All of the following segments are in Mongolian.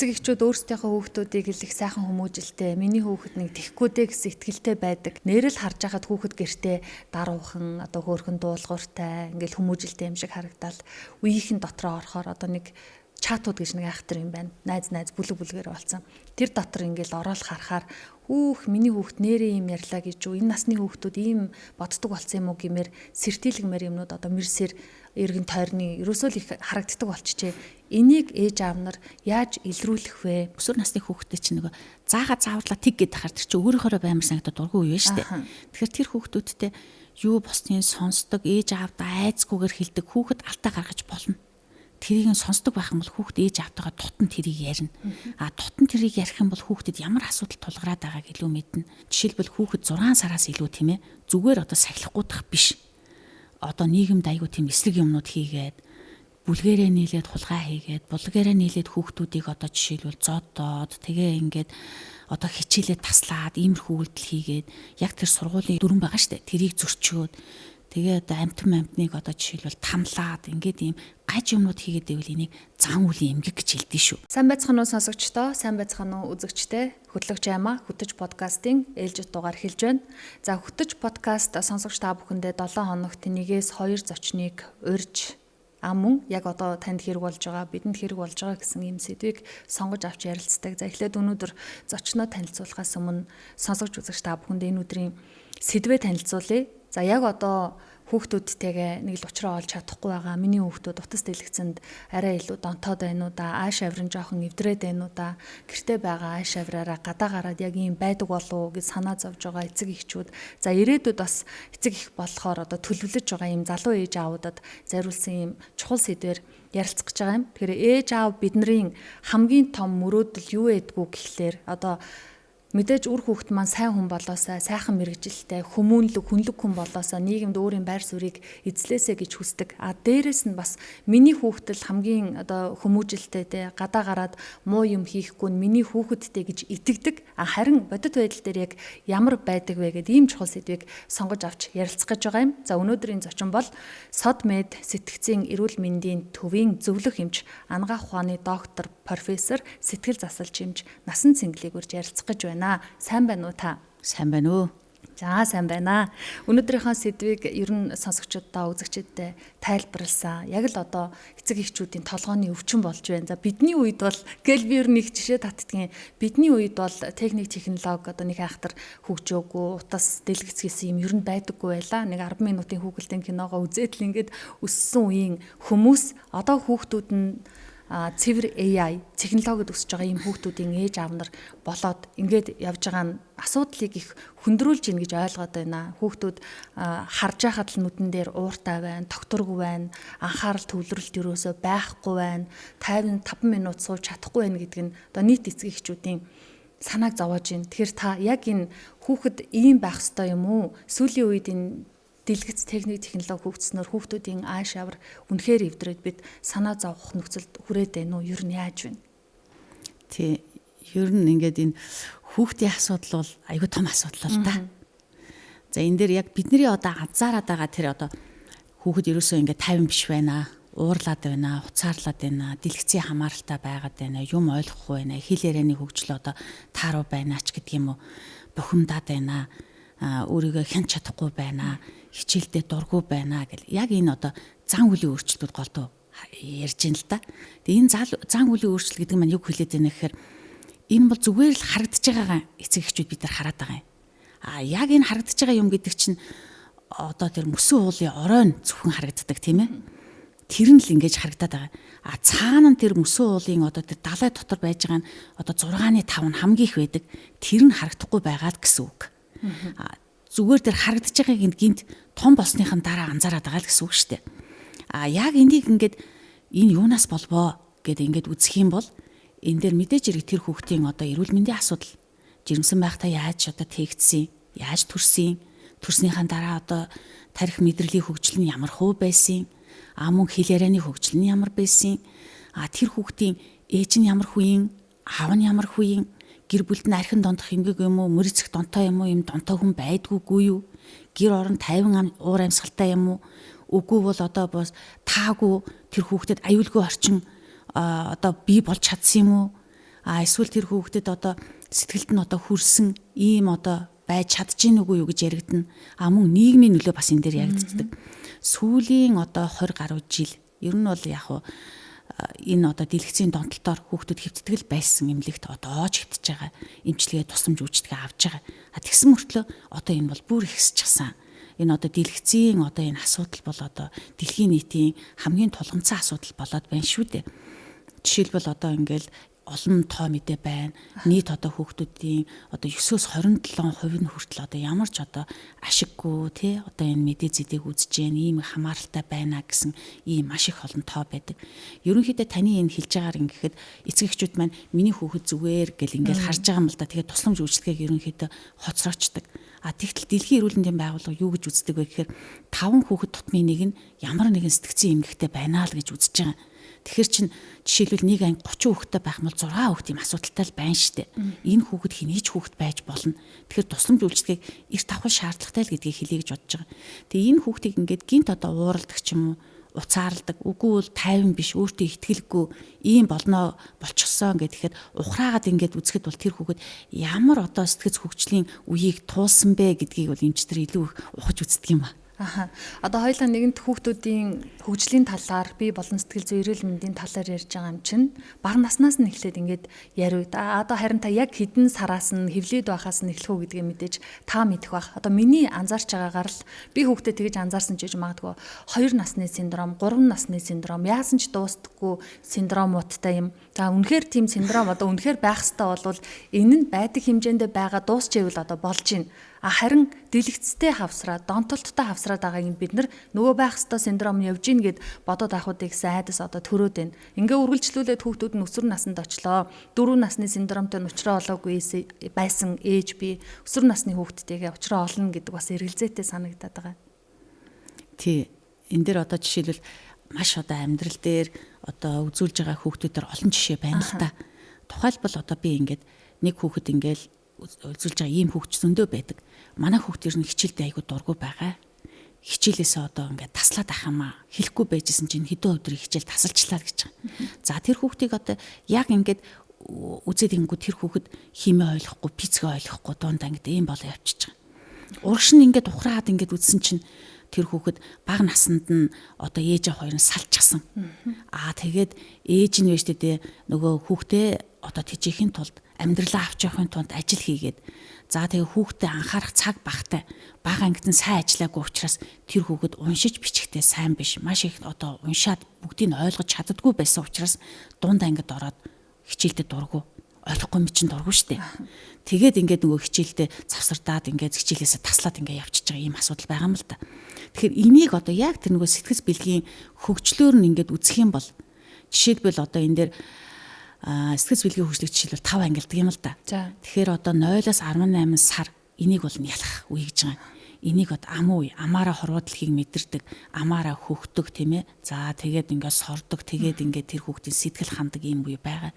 эцэг эхчүүд өөрсдийнхөө хүүхдүүдийг л их сайхан хүмүүжилтэй, миний хүүхэд нэг тэхгүй дээ гэсэн итгэлтэй байдаг. Нэрэл харж байхад хүүхэд гэртээ даруухан, одоо хөөрхөн дуулууртай, ингээл хүмүүжилтэй юм шиг харагдал. Үеийнхэн дотроо орохоор одоо нэг чатууд гэж нэг айхтар юм байна. Найз бүлгээр болсон. Тэр дотор ингээл ороод харахаар миний хүүхд нэрээ юм ярьлаа гэж үү, энэ насны хүүхдүүд ийм боддог болсон юм уу гэмээр сэртийлгмээр юмнууд одоо мэрсэр эргэн тойрны ерөөсөө л их харагддаг болчихжээ. Энийг ээж аав нар яаж илрүүлэх вэ? Өсвөр насны хүүхдээ чинь нөгөө зааварлаа тэг гэдэг хахаар тэр чинь өөрөөхөө баймар санагдаад дургүй юу шүү дээ. Тэгэхээр тэр хүүхдүүдтэй юу босныг сонсдог, ээж аавдаа айцгүйгээр хэлдэг хүүхэд алдаа гаргаж болно. Тэрийг сонсдог байх юм бол хүүхэд ээж аавтайгаа тутан тэрийг ярина. Тутан тэрийг ярих юм бол хүүхдэд ямар асуудал тулгараад байгааг илүү мэднэ. Жишээлбэл хүүхэд 6 сараас илүү тийм ээ зүгээр одоо сахилахгүйдах биш. Одоо нийгэмд аягүй тийм эслэг юмнууд хийгээд бүлгэрээ нийлээд хулгай хийгээд бүлгэрээ нийлээд хүүхдүүдийг одоо жишээлбэл зодоод тэгээ ингээд одоо хичээлээ таслаад иймэрхүү үйлдэл хийгээд яг тэр сургуулийн дүрэн байгаа штэ тэрийг зөрчөөд тэгээ одоо амтныг одоо жишээлбэл тамлаад ингээд ийм гаж юмнууд хийгээд байвал энийг зан үлийн эмгэг гэж хэлдэг шүү. Сайн байцгаана уу сонсогчдоо, сайн байцгаана уу үзэгчдээ. Хөтлөгч Аймаа Хөтөж подкастын ээлжид дугаар эхэлж байна. За Хөтөж подкаст сонсогч та бүхэндээ 7 хоногт 1-2 зочныг урьж мөн яг одоо танд хэрэг болж байгаа, бидэнд хэрэг болж байгаа гэсэн ийм сэдвийг сонгож авч ярилцдаг. За эхлээд өнөөдөр зочноо танилцуулахаас өмнө сонсогч үзэгч та бүхэнд энэ өдрийн сэдвээ танилцуулъя. За яг одоо хүүхдүүдтэйгээ нэг л уулзраа олж чадахгүй байгаа. Миний хүүхдүүд утас дэлгэцэнд арай илүү донтоод байна уу да, ааш авирын жоохон эвдрээд байна уу да. Гэртээ байгаа ааш авираараа гадаа гараад яг ийм байдаг болов уу гэж санаа зовж байгаа эцэг эхчүүд. За ирээдүйд бас эцэг их болохоор одоо төлөвлөж байгаа ийм залуу ээж аавуудад зориулсан ийм чухал сэдвээр ярилцах гэж байгаа юм. Тэгэхээр ээж аав бидний хамгийн том мөрөөдөл юу байдгүй гэхлээр одоо мэдээж үр хүүхэд маань сайн хүн болоосаа, сайхан мэрэгжилтэй, хүмүүнлэг, хүнлэг хүн болоосаа нийгэмд өөрийн байр суурийг эзлээсэ гэж хүсдэг. Дээрэс нь бас миний хүүхдэл хамгийн одоо хүмүүжилтэй те гадаа гараад муу юм хийхгүй нь миний хүүхэдтэй гэж итгэдэг. Харин бодит байдал дээр яг ямар байдаг вэ гэдэг ийм чухал сэдвийг сонгож авч ярилцах гэж байгаа юм. За өнөөдрийн зочин бол СОД-МЕД сэтгцийн эрүүл мэндийн төвийн зөвлөх эмч, анагаах ухааны доктор, профессор, сэтгэл засалч эмч Насан Цэнгэлийг урьж ярилцах гэж байна. Сайн байна уу та? Сайн байна уу? За сайн байна. Өнөөдрийнхөө сэдвийг ер нь сонсогчдоо үзэгчдэд тайлбарласан. Яг л одоо эцэг эхчүүдийн толгойн өвчин болж байна. За бидний үед бол гэл би ер нь их жишээ татдгийн. Бидний үед бол техник технологи одоо нэг айхтар хөгжөөгүй, утас дэлгэц гэсэн юм ер нь байдаггүй байла. Нэг 10 минутын хүүхэлдэйн киногоо үзээд л ингээд өссөн үеийн хүмүүс одоо хүүхдүүд нь цэвэр AI технологид өсөж байгаа юм хүүхдүүдийн ээж аав нар болоод ингээд явж байгаа нь асуудлыг их хөндрүүлж ийн гэж ойлгоод байна. Хүүхдүүд харж байхад л нүдэн дээр ууртай байна, тогтургүй байна, анхаарал төвлөрөлт юусоо байхгүй байна, 55 минут сууж чадахгүй байна гэдэг нь одоо нийт эцэг эхчүүдийн санааг зовоож байна. Тэгэхээр та яг энэ хүүхэд ийм байх ёстой юм уу? Сүүлийн үед энэ дэлгэц техник технологи хөгжснөөр хүүхдүүдийн ааш авар үнэхээр эвдрээд бид санаа зовох нөхцөлд хүрээд байна уу? Ер нь яаж вэ? Тий, ер нь ингээд энэ хүүхдийн асуудал бол аюу том асуудал л да. За энэ дээр яг бидний одоо анзаараад байгаа тэр одоо хүүхэд ерөөсөө ингээд 50 биш байна, уурлаад байна, хуцаарлаад байна, дэлгэцийн хамааралтай байгаад байна, юм ойлгохгүй байна, хэл ярианы хөгжил одоо тааруу байна ч гэдэг юм уу, бухимдаад байна, өөрийгөө хянч чадахгүй байна, хичээлдээ дургүй байна гэл яг энэ одоо зан үлийн өөрчлөлтүүд голдуу ярьж ин л да. Тэгээ энэ зан үлийн өөрчлөлт гэдэг нь юу хэлээд байна гэхээр энэ бол зүгээр л харагдаж байгаа эцэг эхчүүд бид нар хараад байгаа юм. Яг энэ харагдаж байгаа юм гэдэг чинь одоо тэр мөсөн уулын оройн зөвхөн харагддаг тийм ээ. Тэр нь л ингэж харагдаад байгаа. Цаана нь тэр мөсөн уулын одоо тэр далай дотор байж байгаа нь одоо 6.5 нь хамгийн их байдаг. Тэр нь харагдахгүй байгаад гэсэн үг. Зүгээр тэр харагдаж байгааг гинт том болсныхын дараа анзаараад байгаа л гэсэн үг шүү дээ. Яг энийг ингээд энэ юунаас болвоо гэдэг ингээд үзэх юм бол энэ дээр мэдээж хэрэг тэр хүүхдийн одоо эрүүл мэндийн асуудал жирэмсэн байхдаа яаж одоо тээгдсэн, яаж төрсөн, төрснийхаа дараа одоо тарих мэдрэлийн хөгжил нь ямар хөө байсан, мөн хэл ярианы хөгжил нь ямар байсан, тэр хүүхдийн ээж нь ямар хүийн, аав нь ямар хүийн, гэр бүлд нь архин дондох хэмгэг юм уу, мөрөцөх донтой юм уу, юм донтой хүн байдгүйгүй юу? Гэр орон 50 уур амьсгалтай юм уу? Үгүй бол одоо бас таагүй тэр хүүхдэд аюулгүй орчин одоо бий болж чадсан юм уу? Эсвэл тэр хүүхдэд одоо сэтгэлд нь одоо хүрсэн ийм одоо байж чадчихэв үгүй юу гэж яригдана. Мөн нийгмийн нөлөө бас энэ дээр яригддаг. Сүүлийн одоо 20 гаруй жил ер нь бол яг энэ одоо дэлгэцийн донтолтоор хүүхдүүд хэвттгэл байсан эмнэлэгт одоо хэвтэж байгаа эмчилгээ тусламж үйлчилгээ авж байгаа. Тэгсэн мөртлөө одоо энэ бол бүр ихсчихсан. Энэ одоо дэлгэцийн одоо энэ асуудал бол одоо дэлхийн нийтийн хамгийн тулгымцсан асуудал болоод байна шүү дээ. Жишээлбэл одоо ингээл олон тоо мэдээ байна. Нийт одоо хүүхдүүдийн одоо 9-өөс 27% нь хүртэл одоо ямар ч одоо ашиггүй тий одоо энэ мэдээ зэдэг үзэж гэн ийм хамааралтай байна гэсэн ийм маш их олон тоо байдаг. Ерөнхийдөө таны энэ хэлж байгаагаар ингэхэд эцэг эхчүүд маань миний хүүхэд зүгээр гэл ингээл харж байгаа юм л да. Тэгээд тусламж үйлчлэгийг ерөнхийдөө хоцроочдаг. Тэгтэл дэлхийн эрүүл мэндийн байгууллага юу гэж үздэг вэ гэхээр 5 хүүхэд тутмын нэг нь ямар нэгэн сэтгцийн эмгэгтэй байна л гэж үзэж байгаа. Тэгэхээр чин жишээлбэл нэг анги 30 хүүхэдтэй байх юм бол 6 хүүхэд юм асуудалтай л байна шүү дээ. Энэ хүүхэд хэний ч хүүхэд байж болно. Тэгэхээр тусламж үйлчлэгийг эрт авах шаардлагатай л гэдгийг хэлье гэж бодож байгаа. Тэгээ энэ хүүхдийг ингээд гинт одоо ууралдаг ч юм уу, уцаарладаг, үгүй бол тайван биш, өөртөө итгэлгүй ийм болноо болчихсон гэхэд ухраагаад ингээд үзэхэд бол тэр хүүхэд ямар одоо сэтгэц хөгжлийн үеийг туулсан бэ гэдгийг бол эмчтэр илүү их ухаж үздэг юм ба. Одоо хоёулаа нэгэнт хүүхдүүдийн хөгжлийн талаар бие болон сэтгэл зүйн эрүүл мэндийн талаар ярьж байгаа юм чинь бага наснаас нь эхлээд ингээд яриуд. Одоо харин та яг хэдэн сараас нь хэвлээд байхаас нь эхлэх үү гэдгийг мэдээж та мэдэх бах. Одоо миний анзаарч байгаагаар л би хүүхдэд тэгж анзаарсан ч гэж магадгүй 2 насны синдром, 3 насны синдром, яасан ч дуустдаггүй синдромуудтай юм. За үнэхээр тийм синдром одоо үнэхээр байх ёстой бол энэ нь байдаг хэмжээндээ байгаа дуусчихвэл одоо болж байна. Харин дэлгэцтэй хавсраа, донтолттой хавсраад байгаагийн бид нар нөгөө байх ёстой синдром явж гин гэд бодоод авахудыг айдас одоо төрөөд байна. Ингээ үргэлжлүүлээд хүүхдүүд нь өсвөр наснд очлоо. 4 насны синдромтой нуучраа олоогүй байсан ээж би өсвөр насны хүүхдтэйгээ уулзраа олно гэдэг бас эргэлзээтэй санагдаад байгаа. Тий. Энэ дээр одоо жишээлбэл маш одоо амьдрал дээр одоо үзүүлж байгаа хүүхдүүдээр олон жишээ байна л та. Тухайлбал одоо би ингээд нэг хүүхэд ингээл үзүүлж байгаа ийм хүүхд зөндөө байдаг. Манай хүүхд ер нь хичээлдээ айгуу дургу байгаа. Хичээлээсээ одоо ингээд таслаад ах юм аа. Хэлэхгүй байжсэн чинь хэдэн өдрийн хичээл тасалчлаа гэж байгаа. За тэр хүүхдийг одоо яг ингээд үзээд ингүү тэр хүүхэд химээ ойлгохгүй, физикээ ойлгохгүй дундаа ингээд ийм болоо явчихж байгаа. Урагш нь ингээд ухраад ингээд үзсэн чинь тэр хүүхэд бага наснд нь одоо ээжээ хоёр нь салчихсан. Тэгээд ээж нь вэжтэй нөгөө хүүхдээ одоо тэжээхийн тулд амьдралаа авч явахын тулд ажил хийгээд за тэгээ хүүхдээ анхаарах цаг багтай бага ангид нь сайн ажиллаагүй учраас тэр хүүхэд уншиж бичихтэй сайн биш маш их одоо уншаад бүгдийг нь ойлгож чаддаггүй байсан учраас дунд ангид ороод хичээлдээ дургу ойлгохгүй юм чинь дургу штэ. Тэгээд ингээд нөгөө хичээлдээ завсардаад ингээд хичээлээсээ таслаад ингээд явчихж байгаа ийм асуудал байгаа юм л да. Тэгэхээр энийг одоо яг тэр нөгөө сэтгэц бэлгийн хөгжлөөр нь ингээд үзэх юм бол жишээлбэл одоо энэ дээр сэтгэц бэлгийн хөгжлөг жишээлбэл 5 ангилдаг юм л да. Тэгэхээр одоо 0-аас 18 сар энийг бол ялах үе гэж байгаа. Энийг бод ам уу амаараа хорвоодлохыг мэдэрдэг, амаараа хөхдөг тийм ээ. За тэгээд ингээд сордог, тэгээд ингээд тэр хүүхдийн сэтгэл хандаг ийм үе байгаа.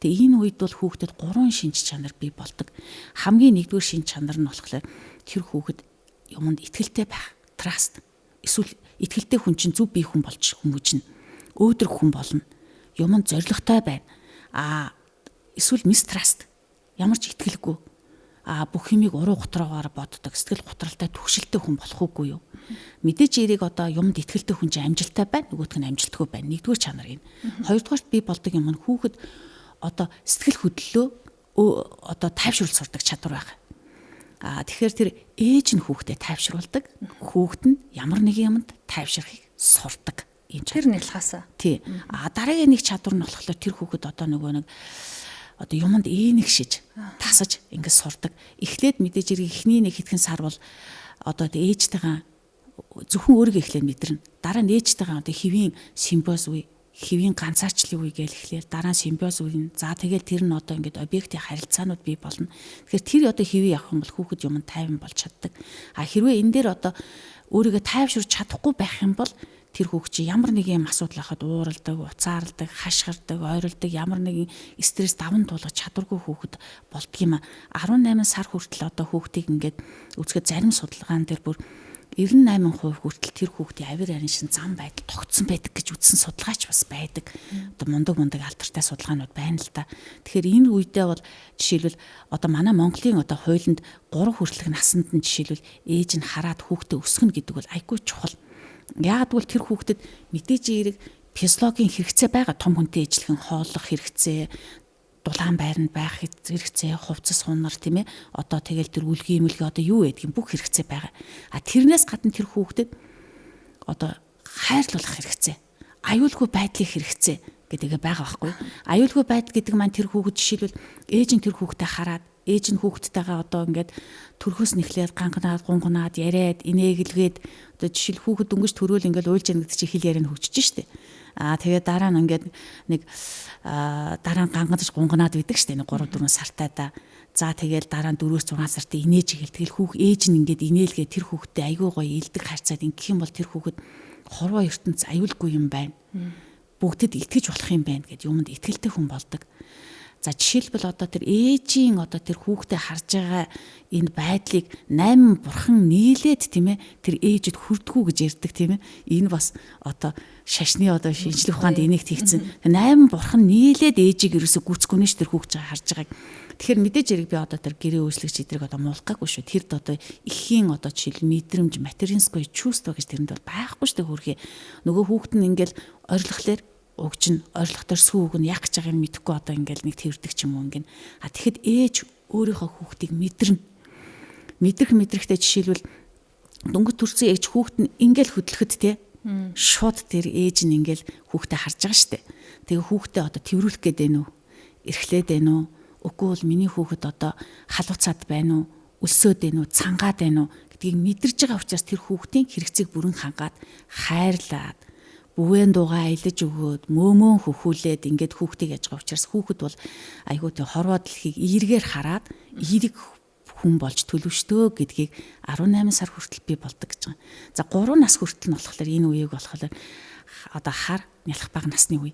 Тэгээ энэ үед бол хүүхдэд 3 шинж чанар бий болдог. Хамгийн нэгдүгээр шинж чанар нь болохоор тэр хүүхэд юмд итгэлтэй байх, trust. Эсвэл итгэлтэй хүн чинь зөв бие хүн болж хүмүүжнэ. Өөдрөг хүн болно. Юмд зоригтой байна. Эсвэл mistrust. Ямар ч итгэлгүй. Бүх юмыг уруу гутраагаар боддог, сэтгэл гутралтай түгшилтэй хүн болох уугүй юу? Мэдээж эрийг одоо юмд итгэлтэй хүн чинь амжилттай байна, нөгөөх нь амжилтгүй байна. Нэгдүгээр чанар юм. Хоёрдугаарт би болдог юм нь хүүхэд одоо сэтгэл хөдлөлөө одоо тайвшруулж сурдаг чадвар байгаа. Тэгэхээр тэр ээж нь хүүхдэд тайвшруулдаг, хүүхэд нь ямар нэгэн юмд тайвширхийг сурдаг. Тэр нэлхаасаа. Тий. Дараагийн нэг чадвар нь болохоор тэр хүүхэд одоо нөгөө нэг одоо юмд ээнэгшиж тасаж ингэ сурдаг. Эхлээд мэдээж ирэх эхний нэг хэдхэн сар бол одоо ээжтэйгээ зөвхөн өөрийгөө эхлээд мэдэрнэ. Дараа нь ээжтэйгээ одоо хэвийн симбиоз үе, хэвийн ганцаарчлалын үе гээл эхлээл дараа нь симбиоз үе. За тэгээд тэр нь одоо ингээд объектийн харилцаанууд бий болно. Тэгэхээр тэр одоо хэвээ явах юм бол хүүхэд юмд тайван болж чаддаг. Хэрвээ энэ дээр одоо өөрийгөө тайвшруулж чадахгүй байх юм бол тэр хүүхэд чи ямар нэг юм асуудал ахад ууралдаг, уцаарладаг, хашгирдаг, ойролдог, ямар нэгэн стресс даван туулах чадваргүй хүүхэд болдго юм а. 18 сар хүртэл одоо хүүхдийг ингээд үзэхэд зарим судалгаан дээр бүр 98% хүртэл тэр хүүхдийн авир арин шин зам байдал тогтсон байдаг гэж үзсэн судалгаач бас байдаг. Одоо мундаг алдартай судалгаанууд байна л та. Тэгэхээр энэ үедээ бол жишээлбэл одоо манай Монголын одоо хуулинд 3 хүртэлх наснд нь жишээлбэл ээж нь хараад хүүхдээ өсгөнө гэдэг бол айгүй чухал. Яагад бол тэр хүүхдэд мэдээж эерэг физиологийн хэрэгцээ байгаа, том хүнтэй ижлэхэн хооллох хэрэгцээ, дулаан байранд байх хэрэгцээ, хувцас хунар тийм ээ. Одоо тэгэл тэр үлгийн эмэлгээ одоо юу гэдгийг бүх хэрэгцээ байгаа. А тэрнээс гадна тэр хүүхдэд одоо хайрлуулах хэрэгцээ, аюулгүй байдлын хэрэгцээ гэдэг байгаа байхгүй. Аюулгүй байдал гэдэг маань тэр хүүхэд жишээлбэл ээж нь тэр хүүхдэд хараад, ээж нь хүүхдтэйгээ одоо ингээд төрхөөс нэхлээд гунгунаад яриад инээгэлгээд одоо жишээл хүүхэд дөнгөж төрөөл ингээд уйлж яана гэдэг чинь хэл яриа хөгжиж штэ. Тэгээд дараа нь ингээд нэг дараа нь гангадж гунгунаад байдаг штэ. Нэг 3-4 сартайда. За тэгэл дараа нь 4-6 сартаа инээж ихэл тэгэл ээж нь ингээд инээлгээ тэр хүүхдэд айгүй гоё илдэг харьцаад ингэх юм бол тэр хүүхэд хорвоо ертөнц аюулгүй юм байна. Бүгдэд итгэж болох юм байна гэд юмд итгэлтэй хүн болдог. За жишээлбэл одоо тэр ээжийн одоо тэр хүүхдээ харж байгаа энэ байдлыг 8 бурхан нийлээд тийм ээ тэр ээжэд хүрдгүү гэж ярьдаг тийм ээ. Энэ бас одоо шашны одоо шинжлэх ухаанд энийг тэгсэн. 8 бурхан нийлээд ээжийг ерөөсө гүцгүнэш тэр хүүхд харж байгааг. Тэгэхээр мэдээж хэрэг би одоо тэр гэрээ үйлчлэгч эдрийг одоо муулахгүй шүү. Тэрд одоо ихийн одоо жишээл мэдрэмж, материнское чувство гэж тэрэнд бол байхгүй шүү хөрхий. Нөгөө хүүхд нь ингээл ойрлохлоор угжин ойрлох төр сүүг нь яг гэж байгааг нь мэдэхгүй одоо ингээл нэг тэрдэг ч юм уу ингэн. А тэгэхэд ээж өөрийнхөө хүүхдийг мэдэрнэ. Мэдрэхтэй жишээлбэл дөнгөж төрсэн ээж хүүхд нь ингээл хөдлөхөд те шууд тэр ээж нь ингээл хүүхдээ харж байгаа штэ. Тэгээ хүүхдээ одоо тэрвэрлэх гээд байна уу? Эрхлээд байна уу? Үгүй бол миний хүүхэд одоо халууцаад байна уу? Өлсөөд байна уу? Цангаад байна уу? Гэдгийг мэдэрж байгаа учраас тэр хүүхдийн хэрэгцээг бүрэн хангаад хайрлаад бүвэн дуугаа аялаж өгөөд мөөмөө хөхүүлээд ингээд хүүхдийг яж байгаа учраас хүүхэд бол айгүй тэг хорвоо дэлхийг эергээр хараад эерэг хүн болж төлөвшдөө гэдгийг 18 сар хүртэл би болдог гэж байгаа. За 3 нас хүртэл нь болохоор энэ үеийг болохоор одоо хар нялх бага насны үе.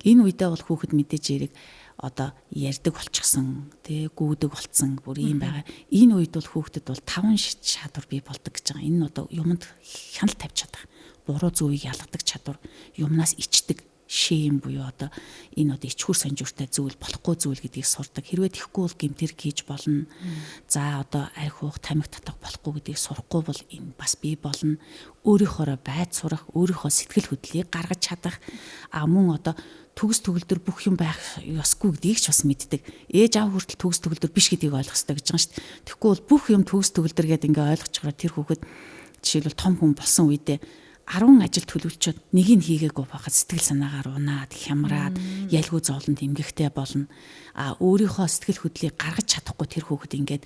Энэ үедээ бол хүүхэд мэдээж эерэг одоо ярьдаг болчихсон, тэг гүйдэг болцсон бүр юм байгаа. Энэ үед бол хүүхдэд бол 5 чадвар бий болдог гэж байгаа. Энэ нь одоо юмд хяналт тавьж чадах, буруу зөвийг ялгадаг чадвар, юмнаас ичдэг шэм буюу одоо энэ одоо ичхүр санжууртай зүйл, болохгүй зүйл гэдгийг сурдаг. Хэрвээ тэхгүй бол гэмтэр хийж болно. За одоо арх уух, тамхи татах болохгүй гэдгийг сурахгүй бол энэ бас бий болно. Өөрийнхоороо байд сурах, өөрийнхөө сэтгэл хөдлөлийг гаргаж чадах. Мөн одоо төгс төгөлдөр бүх юм байх ёсгүй гэдгийг ч бас мэддэг. Ээж аав хүртэл төгс төгөлдөр биш гэдгийг ойлгох хэрэгтэй гэж байгаа шүү дээ. Тэгэхгүй бол бүх юм төгс төгөлдөр гэдээ ингээ ойлгочихроо тэр хүүхэд жишээлбэл том хүн болсон үедээ 10 ажил төлөвлөчөөд нэг нь хийгээгүй байхад сэтгэл санаагаар унаад, хямраад, ялгүй зовлонд эмгэгтэй болно. Өөрийнхөө сэтгэл хөдлөлийг гаргаж чадахгүй тэр хүүхэд ингээд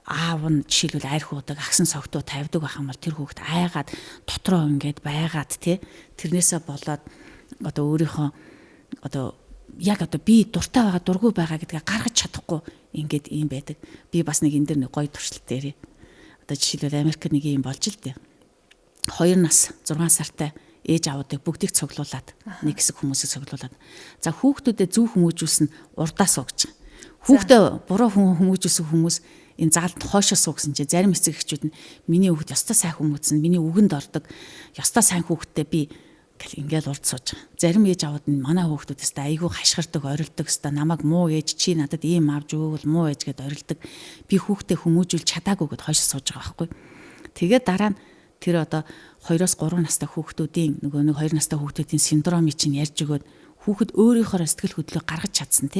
аав нь жишээлбэл арх уудаг, агсан согтуу тавьдаг байх юм бол тэр хүүхэд айгаад дотроо ингээд байгаад тий тэрнээсээ болоод одоо өөрийнхөө одоо яг одоо би дуртай байгаа дургүй байгаа гэдгээ гаргаж чадахгүй ингээд юм байдаг. Би бас нэг энэ дэр нэг гоё туршилт дээрээ. Одоо жишээлбэл Америкт нэг юм болж л дээ. 2 нас 6 сартай ээж аавуудыг бүгдийг цуглуулад нэг хэсэг хүмүүсийг цуглуулад за хүүхдүүдэд зөв хүмүүжүүлсэн урдаа суугч. Хүүхдээ буруу хүмүүжүүлсэн хүмүүс энэ заалд хойшоо суугсан чинь зарим эцэг эхчүүд нь миний хүүхд ёстой сайн хүмүүжсэн, миний үгэнд ордог, ёстой сайн хүүхдтэй би гэл ингээл урд сууж байгаа. Зарим ээж аавууд нь манай хүүхдүүдээс айгүй хашгирдаг, орилдог өстой намайг муу ээж чи надад ийм авч өгвөл муу ээж гэд орилдог. Би хүүхдээ хүмүүжүүл чадаагүй гэд хойшоо сууж байгаа байхгүй. Тэгээд дараа нь тэр одоо 2-3 настай хүүхдүүдийн нөгөө нэг 2 настай хүүхдүүдийн синдромыг чинь ярьж өгөөд хүүхэд өөрийнхөө сэтгэл хөдлөлөө гаргаж чадсан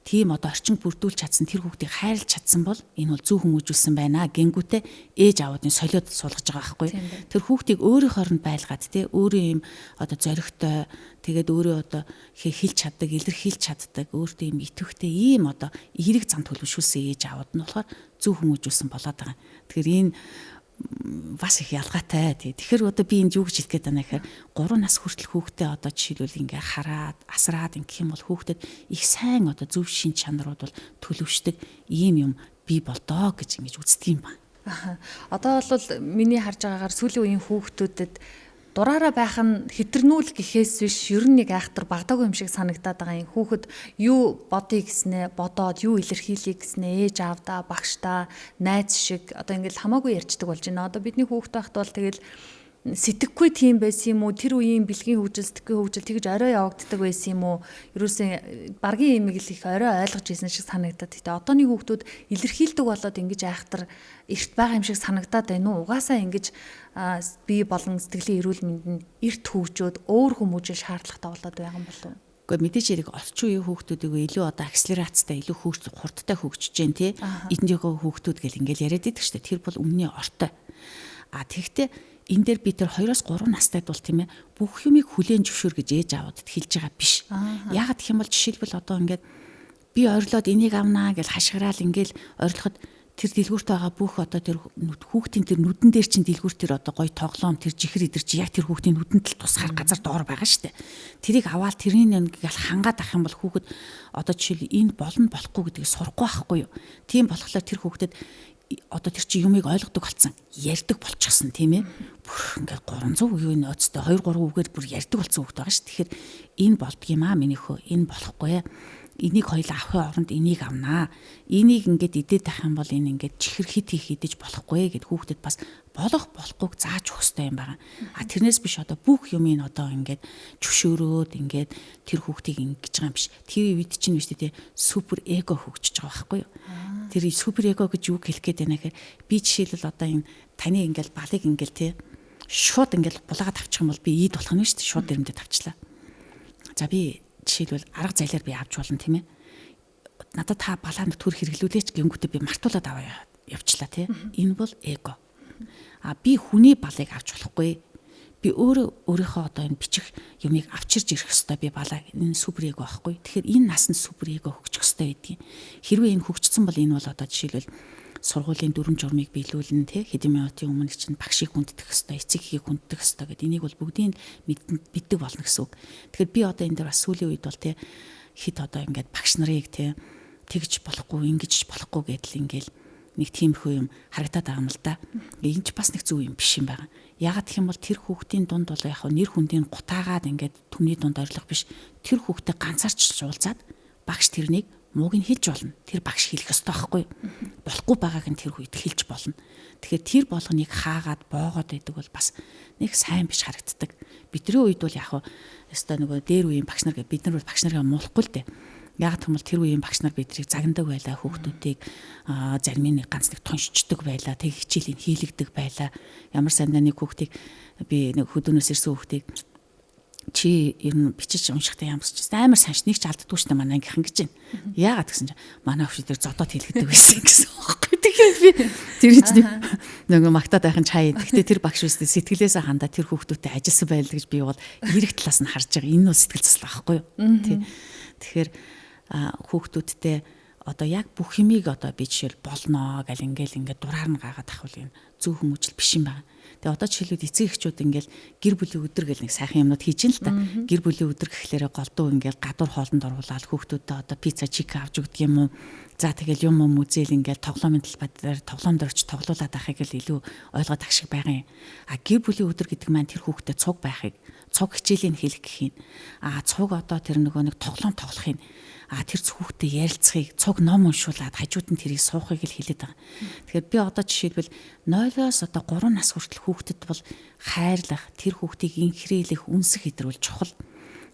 тийм одоо орчинд бүрдүүлж чадсан тэр хүүхдийг хайрлж чадсан бол энэ бол зөв хүмүүжүүлсэн байна гэнгүүтээ ээж аавуудын солиод суулгаж байгаа байхгүй. Тэр хүүхдийг өөрийнхөө хооронд байлгаад өөрийн юм одоо зоригтой тэгээд өөрөө одоо хэлж чаддаг, илэрхийлж чаддаг, өөртөө юм итгэвтэй ийм одоо эерэг зам төлөвшүүлсэн ээж аавууд нь болохоор зөв хүмүүжүүлсэн болоод байгаа. Тэгэхээр энэ бас их ялгаатай. Тэгэхээр одоо би энд юу гэж хэлэх гээд байна гэхээр 3 нас хүртэл хүүхдээ одоо жишээлбэл ингээ хараад, асраад ингэх юм бол хүүхдэд их сайн одоо зөв шин чанарууд бол төлөвшдөг ийм юм бий болдоо гэж ингэж үздэг юм байна. Одоо бол миний харж байгаагаар сүүлийн үеийн хүүхдүүдэд дураараа байх нь хитрнүүл гэхээс биш ер нь нэг айхтар багдаагүй юм шиг санагдаад байгаа юм. Хүүхэд юу бодъё гэснээ бодоод юу илэрхийлье гэснээ ээж аавдаа багштаа найз шиг одоо ингээл хамаагүй ярьцдаг болж байна. Одоо бидний хүүхэд байхад бол тэгэл сэтгэхгүй тийм байсан юм уу? Тэр үеийн бэлгийн хөгжил, сэтгэхгүй хөгжил тэгж орой явагддаг байсан юм уу? Ерөөсөн баргийн имийг л их орой ойлгож ирсэн шиг санагдаад. Гэтэ одооны хүүхдүүд илэрхийлдэг болоод ингэж айхтар эрт байгаа юм шиг санагдаад байна уу? Угаасаа ингэж бие болон сэтгэлийн эрүүл мэнд нь эрт хөгжөөд өөр хүмүүжил шаардлагатай болоод байгаа юм болов уу? Гэхдээ мэдээж хэрэг орчин үеийн хүүхдүүдийг илүү одоо акселерацтай илүү хурдтай хөгжиж जैन тий. Эднийхөө хүүхдүүд гэл ингээл яриад идэг штэ. Тэр бол өмнөний ортой. Тэгэхдээ энэ дээр би тэр 2-3 настайд бол тийм ээ бүх юмыг хүлээн зөвшөөр гэж ээж аавуудад хэлж байгаа биш. Яагаад гэх юм бол жишээлбэл одоо ингээд би ойрлоод энийг авнаа гэж хашгираал ингээл ойрлоход тэр дэлгүүрт байгаа бүх одоо тэр хүүхдийн тэр нүдэн дээр чинь дэлгүүр тэр одоо гой тоглоом тэр жихэр идэр чи яг тэр хүүхдийн нүдэнд л тусгаар газар доор байгаа штэ. Тэрийг аваад тэрний ингээл хангаад ах юм бол хүүхэд одоо жишээл энэ болно болохгүй гэдгийг сурахгүй байхгүй юу. Тийм болохоор тэр хүүхдэд одоо тэр чи юмыг ойлгодог болсон ярьдаг болчихсон тийм ээ бүр ингээд 300 үеийн нөөцтэй 2-3 үгээр бүр ярьдаг болсон хүүхд байгаа ш. Тэгэхээр энэ болдго юм аа минийхөө энэ болохгүй энийг хоёул авахын оронд энийг авнаа энийг ингээд идээд байх юм бол энэ ингээд чихэр хит хийх идэж болохгүй гэд хүүхдэд бас болохгүйг зааж өгөх хэрэгтэй юм байна. Тэрнээс биш одоо бүх юмыг одоо ингээд зөвшөөрөөд ингээд тэр хүүхдийг ингэж байгаа юм биш. Тэр үед чинь биш тий супер эго хөгжиж байгаа байхгүй юу? Тэр супер эго гэж юу хэлэх гээд байна гэхээр би жишээлбэл одоо энэ таны ингээд балыг ингээд тий шууд ингээд булаагаад авчих юм бол би ийд болох нь шүү дээ. Шууд дэрэмдээ тавьчлаа. За би жишээлбэл арга зайлаар би авч болно тийм ээ. Надад та балаанд төр хэрэглүүлээч гингүүтээ би мартуулаад аваа явчлаа тий. Энэ бол эго. Би хүний балыг авч болохгүй. Би өөрийнхөө одоо энэ бичих юмыг авчирж ирэх хэвээр би балаа энэ супер эго байхгүй. Тэгэхээр энэ насанд супер эго хөгжих хэвээр байдгийг. Хэрвээ энэ хөгжсөн бол энэ бол одоо жишээлбэл сургуулийн дүрм журмыг биелүүлнэ тий хэдэн минутын өмнө чинь багшийг хүнддэх хэвээр эцэг эхийг хүнддэх хэвээр гэдэг энийг бол бүгдийг мэддэг болно гэсэн үг. Тэгэхээр би одоо энэ дээр бас сүүлийн үед бол тий хит одоо ингээд багш нарыг тий тэгж болохгүй ингэж болохгүй гэдэл ингээл нэг тиймэрхүү юм харагдаад байгаа юм л да. Энэ ч бас нэг зөв юм биш юм байна. Ягаад гэх юм бол тэр хүүхдийн дунд бол яг нэр хүндийн гутаагаад ингээд түмний дунд орлох биш. Тэр хүүхдэд ганцаарч уулзаад багш тэрнийг мууг нь хэлж болно. Тэр багш хэлэх ёстой байхгүй. Болохгүй байгааг нь тэр үед хэлж болно. Тэгэхээр тэр болгоныг хаагаад боогоод байдаг бол бас нэг сайн биш харагддаг. Бидний үед бол яг ёстой нөгөө дээр үеийн багш нар гэдэг бид нар бол багш нарыг муулахгүй л дээ. Яг гэвэл тэр үеийн багш нар бидрийг загнадаг байлаа, хүүхдүүдийг зарим нь ганц нэг туншичдаг байлаа, тэг хичээлийн хийлэгдэг байлаа. Ямар сандаа нэг хүүхдийг би нэг хөдөөнөөс ирсэн хүүхдийг чи ер нь бичиж уншихтай ямарч амар сайн ш нэг ч алддаггүй ш манай ангийнхан гэж байна. Яагаад гэсэн чинь манай өвч дээр зодоод хэлгэдэг байсан гэсэн байхгүй. Тэгэхээр би тэр чинь нөгөө магтаад байхын чаа. Гэхдээ тэр багш үстэй сэтгэлээсээ хандаа тэр хүүхдүүтэй ажилласан байл гэж би бол эрэг талаас нь харж байгаа. Энэ бол сэтгэл заслаа байхгүй юу? Тий. Тэгэхээр хүүхдүүдтэй одоо яг бүх юмыг одоо би жишээл болноо гэл ингээд дураар нь гаагаад ахвал энэ зөв хүмүүжил биш юм байна. Тэгээ одоо жишээлбэл эцэг эхчүүд ингээл гэр бүлийн өдөр гэл нэг сайхан юмнууд хийж ин л та. Гэр бүлийн өдөр гэхлээрэ голдуу ингээл гадуур хоолнд оруулаад хүүхдүүдэд одоо пицца чик авч өгдөг юм уу. За тэгэл юм үзэл ингээл тоглоомын талбай дээр тоглоом дөрч тоглуулад ахыг л илүү ойлгоод ах шиг байгаа юм. Гэр бүлийн өдөр гэдэг маань тэр хүүхдэд цуг байхыг, цуг хичээлийн хэлэх гэх юм. Цуг одоо тэр нөгөө нэг тоглоом тоглохын тэр хүүхдэд ярилцахыг цуг ном уншуулад хажууд нь тэрийг суухыг л хэлээд байгаа. Тэгэхээр би одоо жишээлбэл 0-оос одоо 3 нас хүртэл хүүхдэд бол хайрлах, тэр хүүхдийг инхрийлэх, үнсэх хэдрүүл чухал.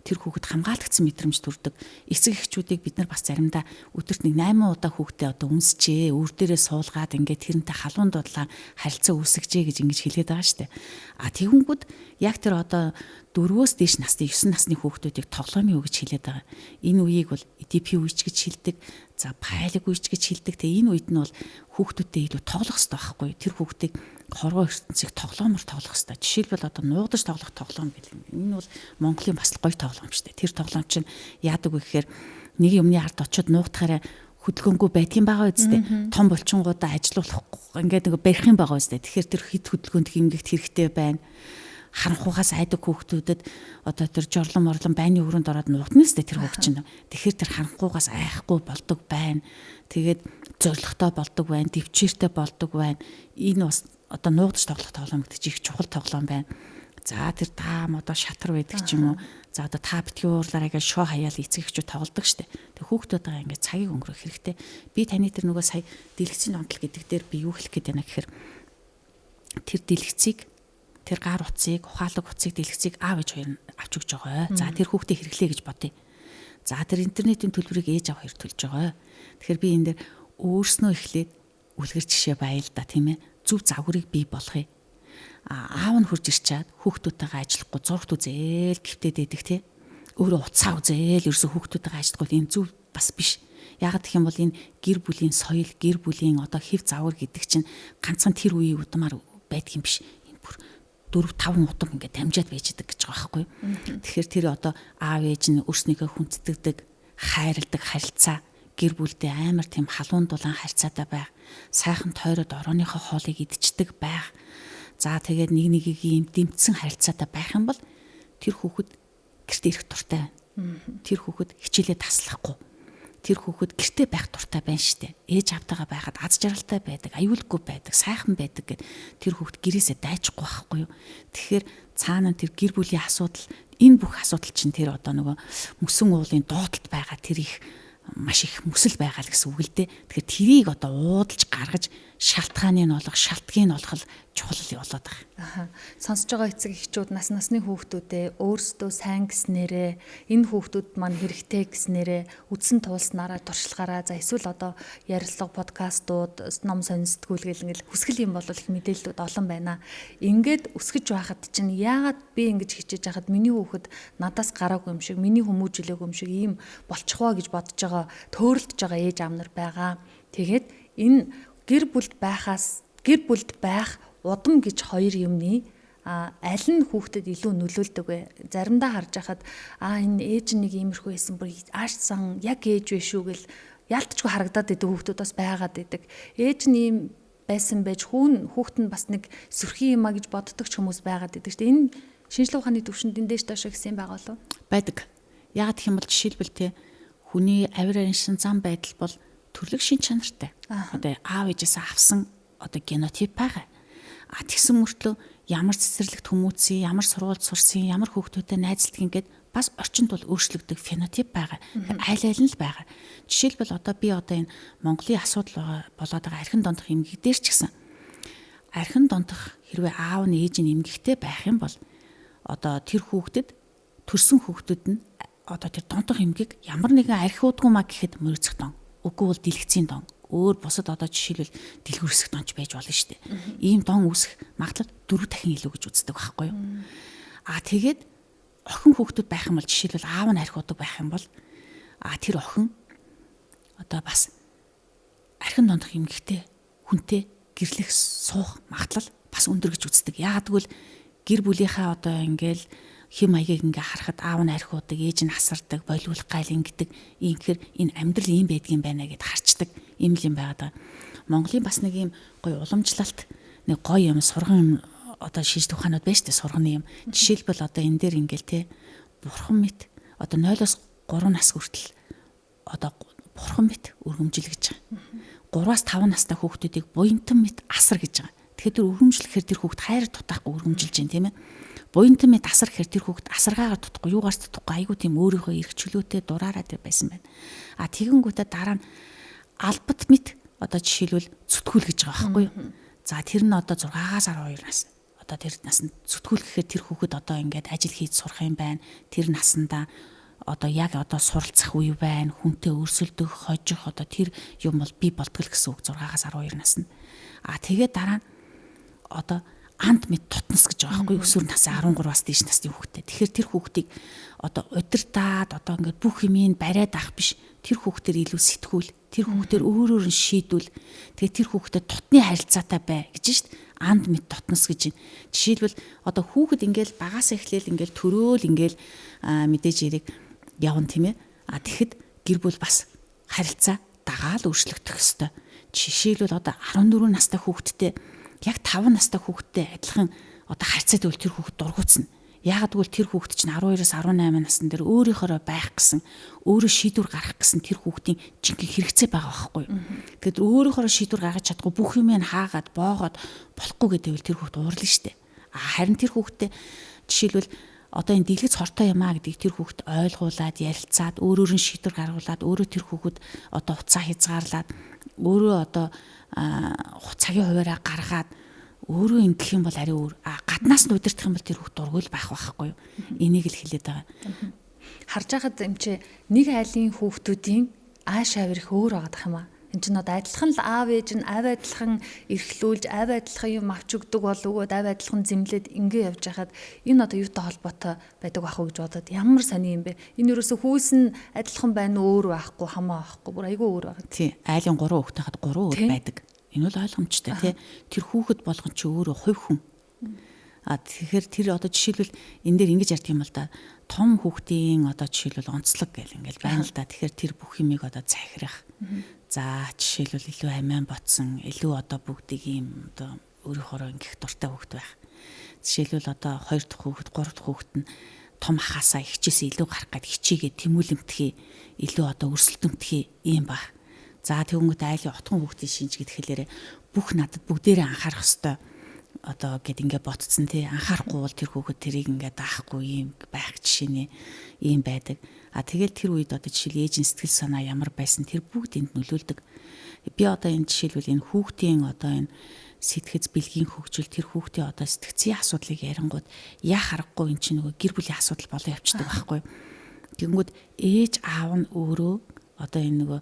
Тэр хүүхэд хамгаалагдсан мэдрэмж төрдөг. Эцэг эхчүүдийг бид нар бас заримдаа өдөрт нэг 8 удаа хүүхдээ одоо үнсчээ, өөр дээрээ суулгаад ингээд тэрнтэй халуун дуудлаа харилцаа үүсгэжээ гэж ингэж хэлгээд байгаа штэ. Тэгэнгүүт яг тэр одоо 4-өөс дээш насны 9 насны хүүхдүүдийг тоглоомын үе гэж хэлээд байгаа. Энэ үеийг бол EDP үеч гэж хэлдэг. За пайлаг үеч гэж хэлдэг. Тэгээ энэ үед нь бол хүүхдүүдтэй илүү тоглох хэрэгтэй байхгүй. Тэр хүүхдийг хорвоо ертөнцийг тоглоомор тоглох хэрэгтэй. Жишээлбэл одоо нуугдаж тоглох тоглоом гэдэг. Энэ бол Монголын бас гоё тоглоом шүү дээ. Тэр тоглоом чинь яадаг вэ гэхээр нэг юмны ард очиод нуугдахаараа хөдөлгөөнгүй байдгийн байгаа үстэй. Том булчингуудаа ажилуулах ингээд нэг барих юм байгаа үстэй. Тэгэхээр тэр хэд хөдөлгөөнд хингэхт хэрэгтэй байна. Харанхугаас айдаг хүүхдүүдэд одоо тэр жорлон морлон байны өрөөнд ороод нуугднаас тэр хүүхд чинь. Тэгэхээр тэр харанхугаас айхгүй болдог байна. Тэгээд зоригтой болдог байна, төвчээртэй болдог байна. Энэ бас одоо нуугдаж тоглох тоглоом гэдэг чинь их чухал тоглоом байна. За тэр даам одоо шатар байдаг ч юм уу. За одоо та битгий уурлаараа гэж шоо хаяал эцэг эхчүүд тоглодог штэ. Тэг хүүхдүүдээ ингээд цагийг өнгөрөх хэрэгтэй. Би таны тэр нөгөө сая дэлгэцийн донтол гэдэг дээр би юу хэлэх гээд байна гэхээр тэр дэлгэцийг тэр гар утсыг, ухаалаг утсыг, дэлгэцийг аав ээж хоёр нь авч өгч байгаа. За тэр хүүхдээ хэрэглэе гэж бодъё. За тэр интернетийн төлбөрийг ээж аав хоёр төлж байгаа. Тэгэхээр би энэ дээр өөрснөө эхлээд үлгэр жишээ баял да тийм ээ. Зөв загварыг бий болгоё. Аав нь хурж ирчаад хүүхдүүдтэйгээ ажиллахгүй зургт үзээл гівтээд байдаг тий. Өөрөө уцаа үзээл ерөөсө хүүхдүүдтэйгээ ажиллахгүй энэ зөв бас биш. Яагаад гэх юм бол энэ гэр бүлийн соёл, гэр бүлийн одоо хэв завар гэдэг чинь ганцхан тэр үеийн удмаар байдаг юм биш. Энэ бүр 4-5 удам ингээд дамжаад байж идэг гэж байгаа байхгүй. Тэгэхээр тэр одоо аав ээж нь өөрснийгөө хүндэтгдэг, хайрладаг харилцаа гэр бүлдээ амар тийм халуун дулаан харьцаатай байх, сайхан тойроод орооныхоо хоолыг идчихдэг байх. За тэгээд нэг нэгийг ийм дэмтсэн харилцаатай байх юм бол тэр хүүхэд гэртээ ирэх дуртай байна. Тэр хүүхэд хичээлээ таслахгүй. Тэр хүүхэд гэртээ байх дуртай байна штэ. Ээж аавтайгаа байхад аз жаргалтай байдаг, аюулгүй байдаг, сайхан байдаг гэд тэр хүүхэд гэрээсээ дайчихгүй байхгүй юу. Тэгэхээр цаана тэр гэр бүлийн асуудал, энэ бүх асуудал чинь тэр одоо нөгөө мөсөн уулын доотлолт байгаа тэр их маш их мөсөл байгаа л гэсэн үг л дээ. Тэгэхээр тэрийг одоо уудалж гаргаж шалтгааныг нь олох, шалтгийг нь олох чухал болоод байгаа. Сонсож байгаа эцэг эхчүүд насны хүүхдүүдээ өөрсдөө сайн гэснээрээ энэ хүүхдүүд маань хэрэгтэй гэснээрээ үдсэн туулснараа туршлагаараа за эсвэл одоо ярилцлага подкастууд ном сонирсдгүүлгээл ингээл хүсгэл юм бол их мэдээллүүд олон байна. Ингээд өсгөж байхад чинь яагаад би ингэж хичээж байхад миний хүүхэд надаас гараагүй юм шиг, миний хүмүүжүүлээгүй юм шиг ийм болчихвоо гэж бодож байгаа, төөрөлдөж байгаа ээж аав нар байгаа. Тэгээд энэ гэр бүлд байх удам гэж хоёр юмны аль нь хүүхдэд илүү нөлөөлдөг вэ? Заримдаа харж байхад энэ ээж нэг иймэрхүү байсан бүр аашсан яг ээж вэ шүү гэл ялтчгүй харагдаад идэг хүүхдүүд бас байгаад идэг. Ээж нь ийм байсан байж хүүхэд нь бас нэг сөрхий юмаа гэж боддог ч хүмүүс байгаад идэг. Энэ шинжлэх ухааны төвшөнд эндэж тоош гэсэн байгаа болов? Байдаг. Яагаад гэх юм бол жишээлбэл те хүний авир аншин зам байдал бол төрлөг шин чанартай. Одоо аав ээжээс авсан одоо генотип байгаа. Тэгсэн мөртлөө ямар цэцэрлэгт хүмүүцсэн, ямар сургуульд сурсан, ямар хүүхдүүдэд найзалдаг ингээд бас орчинд бол өөрчлөгдөг фенотип байгаа. Айл айл нь л байгаа. Жишээлбэл одоо би одоо энэ Монголын асуудал болоод байгаа архин дондох эмгэг дээр ч гэсэн архин дондох хэрвээ аав нь ээж нь эмгэгтэй байх юм бол одоо тэр хүүхдэд төрсэн хүүхдүүд нь одоо тэр дондох эмгэг ямар нэгэн архиудгүй маа гэхэд мөрөцөх дон. Үгүй бол дэлгэцийн дон. Өөр бусад одоо жишээлбэл дэлгүүрсэх донч байж болно шүү дээ. Ийм дон үүсэх магадлал 4 дахин илүү гэж үздэг байхгүй юу? Тэгээд охин хүүхдүүд байх юм бол жишээлбэл аав нь архиудаг байх юм бол тэр охин одоо бас архин дондох эмгэгтэй хүнтэй гэрлэх суух магадлал бас өндөр гэж үздэг. Яагаад гэвэл гэр бүлийнхаа одоо ингээл хим маягийг ингээ харахад аав нь архиудаг, ээж нь хасардаг, болиулах гайл ингэдэг. Ингэхэр энэ амьдрал ийм байдгийн байна гэд харцдаг юм л юм байгаад байгаа. Монголын бас нэг ийм гоё уламжлалт, нэг гоё юм сурган одоо шинжлэх ухаанууд байна шүү дээ, сурганы юм. Жишээлбэл одоо энэ дээр ингээл те бурхан мэт одоо 0-оос 3 нас хүртэл одоо бурхан мэт өргөмжлөгж байгаа. 3-аас 5 настай хүүхдүүдийг буянтан мэт асар гэж байгаа. Тэгэхээр тэр өргөмжлөхээр тэр хүүхд хайр дутаахгүй өргөмжилж байна тийм ээ. Буянтан мэт асар гэхээр тэр хүүхд асаргаагаар дутахгүй, юугаарч дутахгүй, айгуу тийм өөрийнхөө эрх чөлөөтэй дураараа тэр байсан байна. Тэгэнгүүтээ дараа нь албат мэт одоо жишээлбэл зүтгүүл гэж байгаа байхгүй юу. За тэр нь одоо 6-аас 12 нас. Одоо тэр насанд зүтгүүл гэхээр тэр хүүхэд одоо ингээд ажил хийж сурах юм байна. Тэр насандаа одоо яг одоо суралцах үе байна. Хүнтэй өрсөлдөх, хожих одоо тэр юм бол бий болтгол гэсэн үг 6-аас 12 наснд. Тэгээд дараа нь одоо анд мэд тутнас гэж байгаа байхгүй өсвөр насаа 13-аас дээш насны хүүхдэд. Тэгэхээр тэр хүүхдийг одоо удирдаад одоо ингээд бүх юмыг бариад авах биш. Тэр хүүхдээр илүү сэтгүүл, тэр хүүхдээр өөрөөр нь шийдвэл тэгээ тэр хүүхдэд тутны харилцаатай бай гэж шít. Анд мэд тутнас гэж байна. Жишээлбэл одоо хүүхэд ингээл багаас эхлээл ингээл төрөөл ингээл мэдээж яриг явна тийм ээ. Тэгэхэд гэр бүл бас харилцаа дагаал өөрчлөгдөх ёстой. Жишээлбэл одоо 14 настай хүүхэдтэй яг 5 настай хүүхэдтэй адилхан одоо харьцаад үл тэр хүүхэд дургуутсна. Яагаад гэвэл тэр хүүхэд чинь 12-оос 18 насны дээр өөрийнхөө байх гэсэн, өөрөө шийдвэр гаргах гэсэн тэр хүүхдийн жинхэнэ хэрэгцээ байгаа байхгүй юу. Тэгэд өөрийнхөө шийдвэр гаргаж чадахгүй бүх юм хаагаад боогоод болохгүй гэдэг үл тэр хүүхэд уурлаа штэ. Харин тэр хүүхэдтэй жишээлбэл одоо энэ дэлгэц хортой юм аа гэдгийг тэр хүүхэд ойлгуулад, ярилцаад, өөрөөр нь шийдвэр гаргуулад, өөрөө тэр хүүхэд одоо хуцаа хязгаарлаад, өөрөө одоо цагийн хуваараа гаргаад өөрөө ингэх юм бол ари өөр. Гаднаас нь удирдах юм бол тэр хүүхэд дургуул байх байхгүй юу? Энийг л хэлээд байгаа. Харж байхад юм чи нэг айлын хүүхдүүдийн ааш авирх өөр байгаад юм аа. Энд чинь одоо адилхан л аав ээж нь авь адилхан эрхлүүлж, авь адилхан юм авч өгдөг бол өгөөд авь адилхан зэмлээд ингэ явж хахад энэ одоо юутай холбоотой байдаг бах уу гэж бодоод ямар сони юм бэ? Энэ юусоо хүүс нь адилхан байна өөр байхгүй, хамаа байхгүй, бүр айгүй өөр байгаа. Тий, айлын 3 хүүхдээ хад 3 өөр байдаг. Энэ бол ойлгомжтой тий. Тэр хүүхэд болгон чи өөрөө хувь хүн. Тэгэхээр тэр одоо жишээлбэл энэ дээр ингэж ярьдаг юм бол да том хүүхдийн одоо жишээлбэл онцлог гэл ингээл байна л да. Тэгэхээр тэр бүх юмыг одоо захирах. За жишээлбэл илүү амиан ботсон, илүү одоо бүгдийг юм одоо өөрийнхөө ингэх дуртай хүүхэд байх. Жишээлбэл одоо 2 дахь хүүхэд, 3 дахь хүүхэд нь том хасаа ихчээсээ илүү гарах гээд хичээгээ тэмүүлэмтгий, илүү одоо өрсөлдөлтгий юм ба. За тэгвэл айлын отхон хүүхдийн шинж гэхэлээрээ бүх надад бүгдээрээ анхаарах хэвээр одоо гэд ингээ ботцсон тий анхаарахгүй бол тэр хүүхэд тэрийг ингээ даахгүй юм байх жишээ ийм байдаг. Тэгэл тэр үед одоо жишээл ээжийн сэтгэл санаа ямар байсан тэр бүгд энд нөлөөлдөг. Би одоо энэ жишээлбэл энэ хүүхдийн одоо энэ сэтгэц бэлгийн хөгжил тэр хүүхдийн одоо сэтгцийн асуудлыг ярингууд яа харахгүй эн чинь нөгөө гэр бүлийн асуудал болоо явчихдаг байхгүй. Тэгэнгүүт ээж аав нь өөрөө одоо энэ нөгөө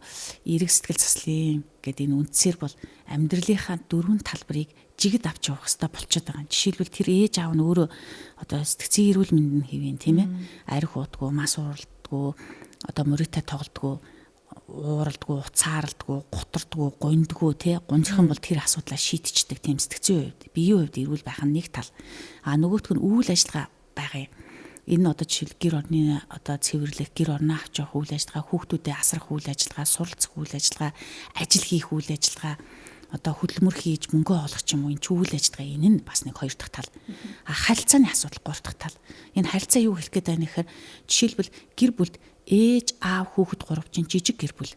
эерэг сэтгэл заслын гэдэг энэ үндсээр бол амьдралынхаа 4 талбарыг жигд авч явах хэрэгтэй болчиход байгаа. Жишээлбэл тэр ээж аав нь өөрөө одоо сэтгцийн эрүүл мэндийн хэвэн тийм ээ. Арх уудгүй, мас ууралдгүй, одоо мөрөтэй тоглодгүй, ууралдгүй, уцаарлдгүй, гутардгүй, гундгүй тий. Гунжих юм бол тэр асуудлаа шийдчихдэг тийм сэтгцийн хувьд. Биеийн хувьд эрүүл байх нь нэг тал. Нөгөөх нь үйл ажиллагаа байгаа юм. Энэ одоо жишээл гэр орны одоо цэвэрлэх, гэр орноо авч явах үйл ажиллагаа, хүүхдүүдэд асрах үйл ажиллагаа, суралцах үйл ажиллагаа, ажил хийх үйл ажиллагаа, одоо хөдөлмөр хийж мөнгө олох юм уу энэ ч үйл ажиллагаа энэ нь бас нэг 2 дахь тал. Харилцааны асуудал 3 дахь тал. Энэ харилцаа юу хэлэх гээд байна гэхээр жишээлбэл гэр бүлд ээж, аав, хүүхэд 3 чинь жижиг гэр бүл.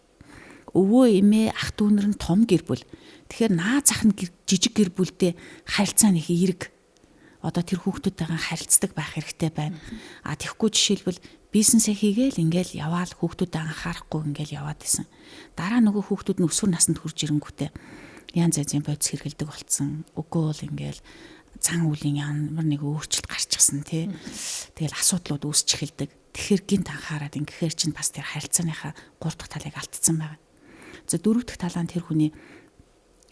Өвөө, эмээ, ах дүүнэр нь том гэр бүл. Тэгэхээр наад зах нь жижиг гэр бүлдээ харилцаа нэг эерэг одоо тэр хүүхдүүдтэйгээ харилцдаг байх хэрэгтэй байна. Тэгэхгүй жишээлбэл бизнесээ хийгээл ингээл яваал хүүхдүүдэд анхаарахгүй ингээл яваад исэн. Дараа нөгөө хүүхдүүд нь өсвөр наснд хүрж ирэнгүүтээ янз янзын бодис хэргэлдэг болцсон. Үгүй бол ингээл цан үлийн ямар нэг өөрчлөлт гарчихсан тий. Тэгэл асуудлууд үүсч эхэлдэг. Тэгэхээр гинт анхаарад ингэхээр чинь бас тэр харилцааныхаа 3 дахь талыг алдсан байна. За 4 дахь талаа тэр хүний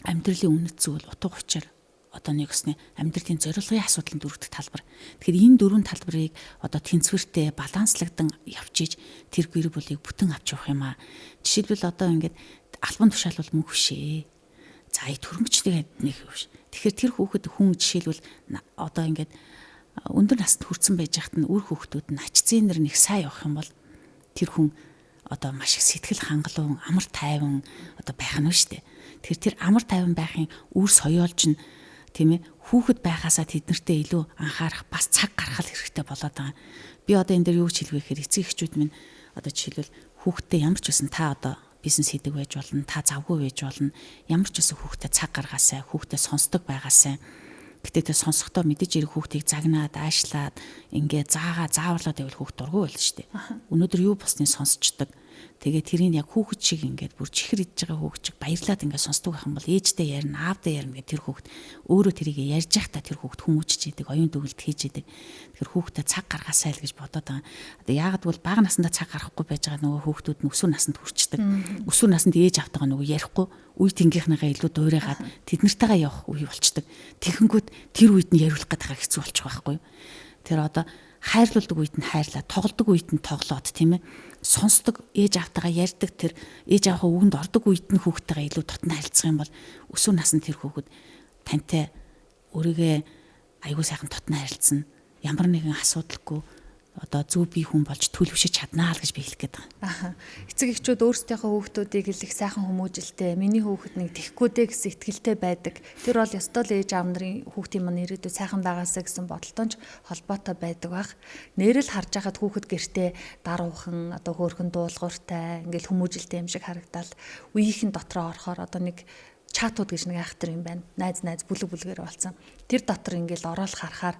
амьдралын үнэт зүйл утга учир одоо нэгснээ амьдралын зорилгын асуудлын 4 дахь талбар. Тэгэхээр энэ 4 талбарыг одоо тэнцвэртэй баланслагдан явж иж тэр гэр бүлийг бүтэн авч явах юм аа. Жишээлбэл одоо ингээд албан тушаал бол мөнх бишээ. За төрөнгөчтэй нэг биш. Тэгэхээр тэр хүүхэд хүн жишээлбэл одоо ингээд өндөр наснд хүрсэн байж хат нь үр хүүхдүүд нь ач зээнэр нэг сайн явах юм бол тэр хүн одоо маш их сэтгэл хангалуун, амар тайван одоо байх нь шүү дээ. Тэр амар тайван байхын үр соёолж нь тийм ээ хүүхэд байхаасаа тэднэртээ илүү анхаарах бас цаг гаргах хэрэгтэй болоод байгаа. Би одоо энэ дээр юу ч хэлвэ гэхээр эцэг эхчүүд минь одоо жишээлбэл хүүхдтэй ямар ч байсан та одоо бизнес хийдэг байж болно, та завгүй байж болно. Ямар ч байсан хүүхдэд цаг гаргаасай, хүүхдэд сонсдог байгаасай. Гэтэ тэ сонсохдоо мэдээж ирэх хүүхдийг загнаад, аашлаад, ингээ зааварлаад байвал хүүхд дургүй байл шүү дээ. Өнөөдөр юу болсныг сонсчдаг. Тэгээ тэрийг яг хүүхэд шиг ингээд бүр чихэр идж байгаа хүүхэд шиг баярлаад ингээд сонсдог байх юм бол ээжтэй ярина, аавтай ярина гэх тэр хүүхэд өөрөө тэрийг ярьж байхдаа тэр хүүхэд хүмүүжж идэг, оюун төгөлд хийж идэг. Тэр хүүхдэд цаг гаргаасай л гэж бодоод байгаа. Одоо яагаад бол бага насндаа цаг гаргахгүй байж байгаа нөгөө хүүхдүүд нь өсвөр наснд хүрчдэг. Өсвөр наснд ээж автайгаа нөгөө ярихгүй үе тэнгийнхнийгаа илүү дуурайгаад тэднэртэйгээ явах үе болчдөг. Тэгэнгүүт тэр үед нь яриулах гэдэг хэцүү болчих байхгүй юу? Тэр одоо хайрлуулдаг үед нь хайрлаад, тоглодог үед нь тоглоод тийм ээ. Сонсдог ээж аавтайгаа ярьдаг тэр ээж аавынхаа үгэнд ордог үед нь хүүхдтэйгээ илүү дотн харилцах юм бол өсвөр наснд тэр хүүхэд тантай өөрийгөө аягүй сайхан дотн харилцсан. Ямар нэгэн асуудалгүй одоо зөв бие хүн болж төлөвшөж чаднаа л гэж би хэлэх гээд байгаа. Эцэг эхчүүд өөрсдийнхөө хүүхдүүдийг л их сайхан хүмүүжилтэй, миний хүүхэд нэг тэхгүй дээ гэсэн итгэлтэй байдаг. Тэр бол ёстой л ээж аав нарын хүүхдийн мань ирээдүйд сайхан байгаасаа гэсэн бодолтойч холбоотой байдаг баг. Нэрэл харж байхад хүүхэд гэртээ даруухан, одоо хөөрхөн дуулууртай, ингээл хүмүүжилтэй юм шиг харагдал үеийнхэн дотроо орохоор одоо нэг чатууд гэж нэг айхтар юм байна. Найз бүлгээр болсон. Тэр дотор ингээл ороод харахаар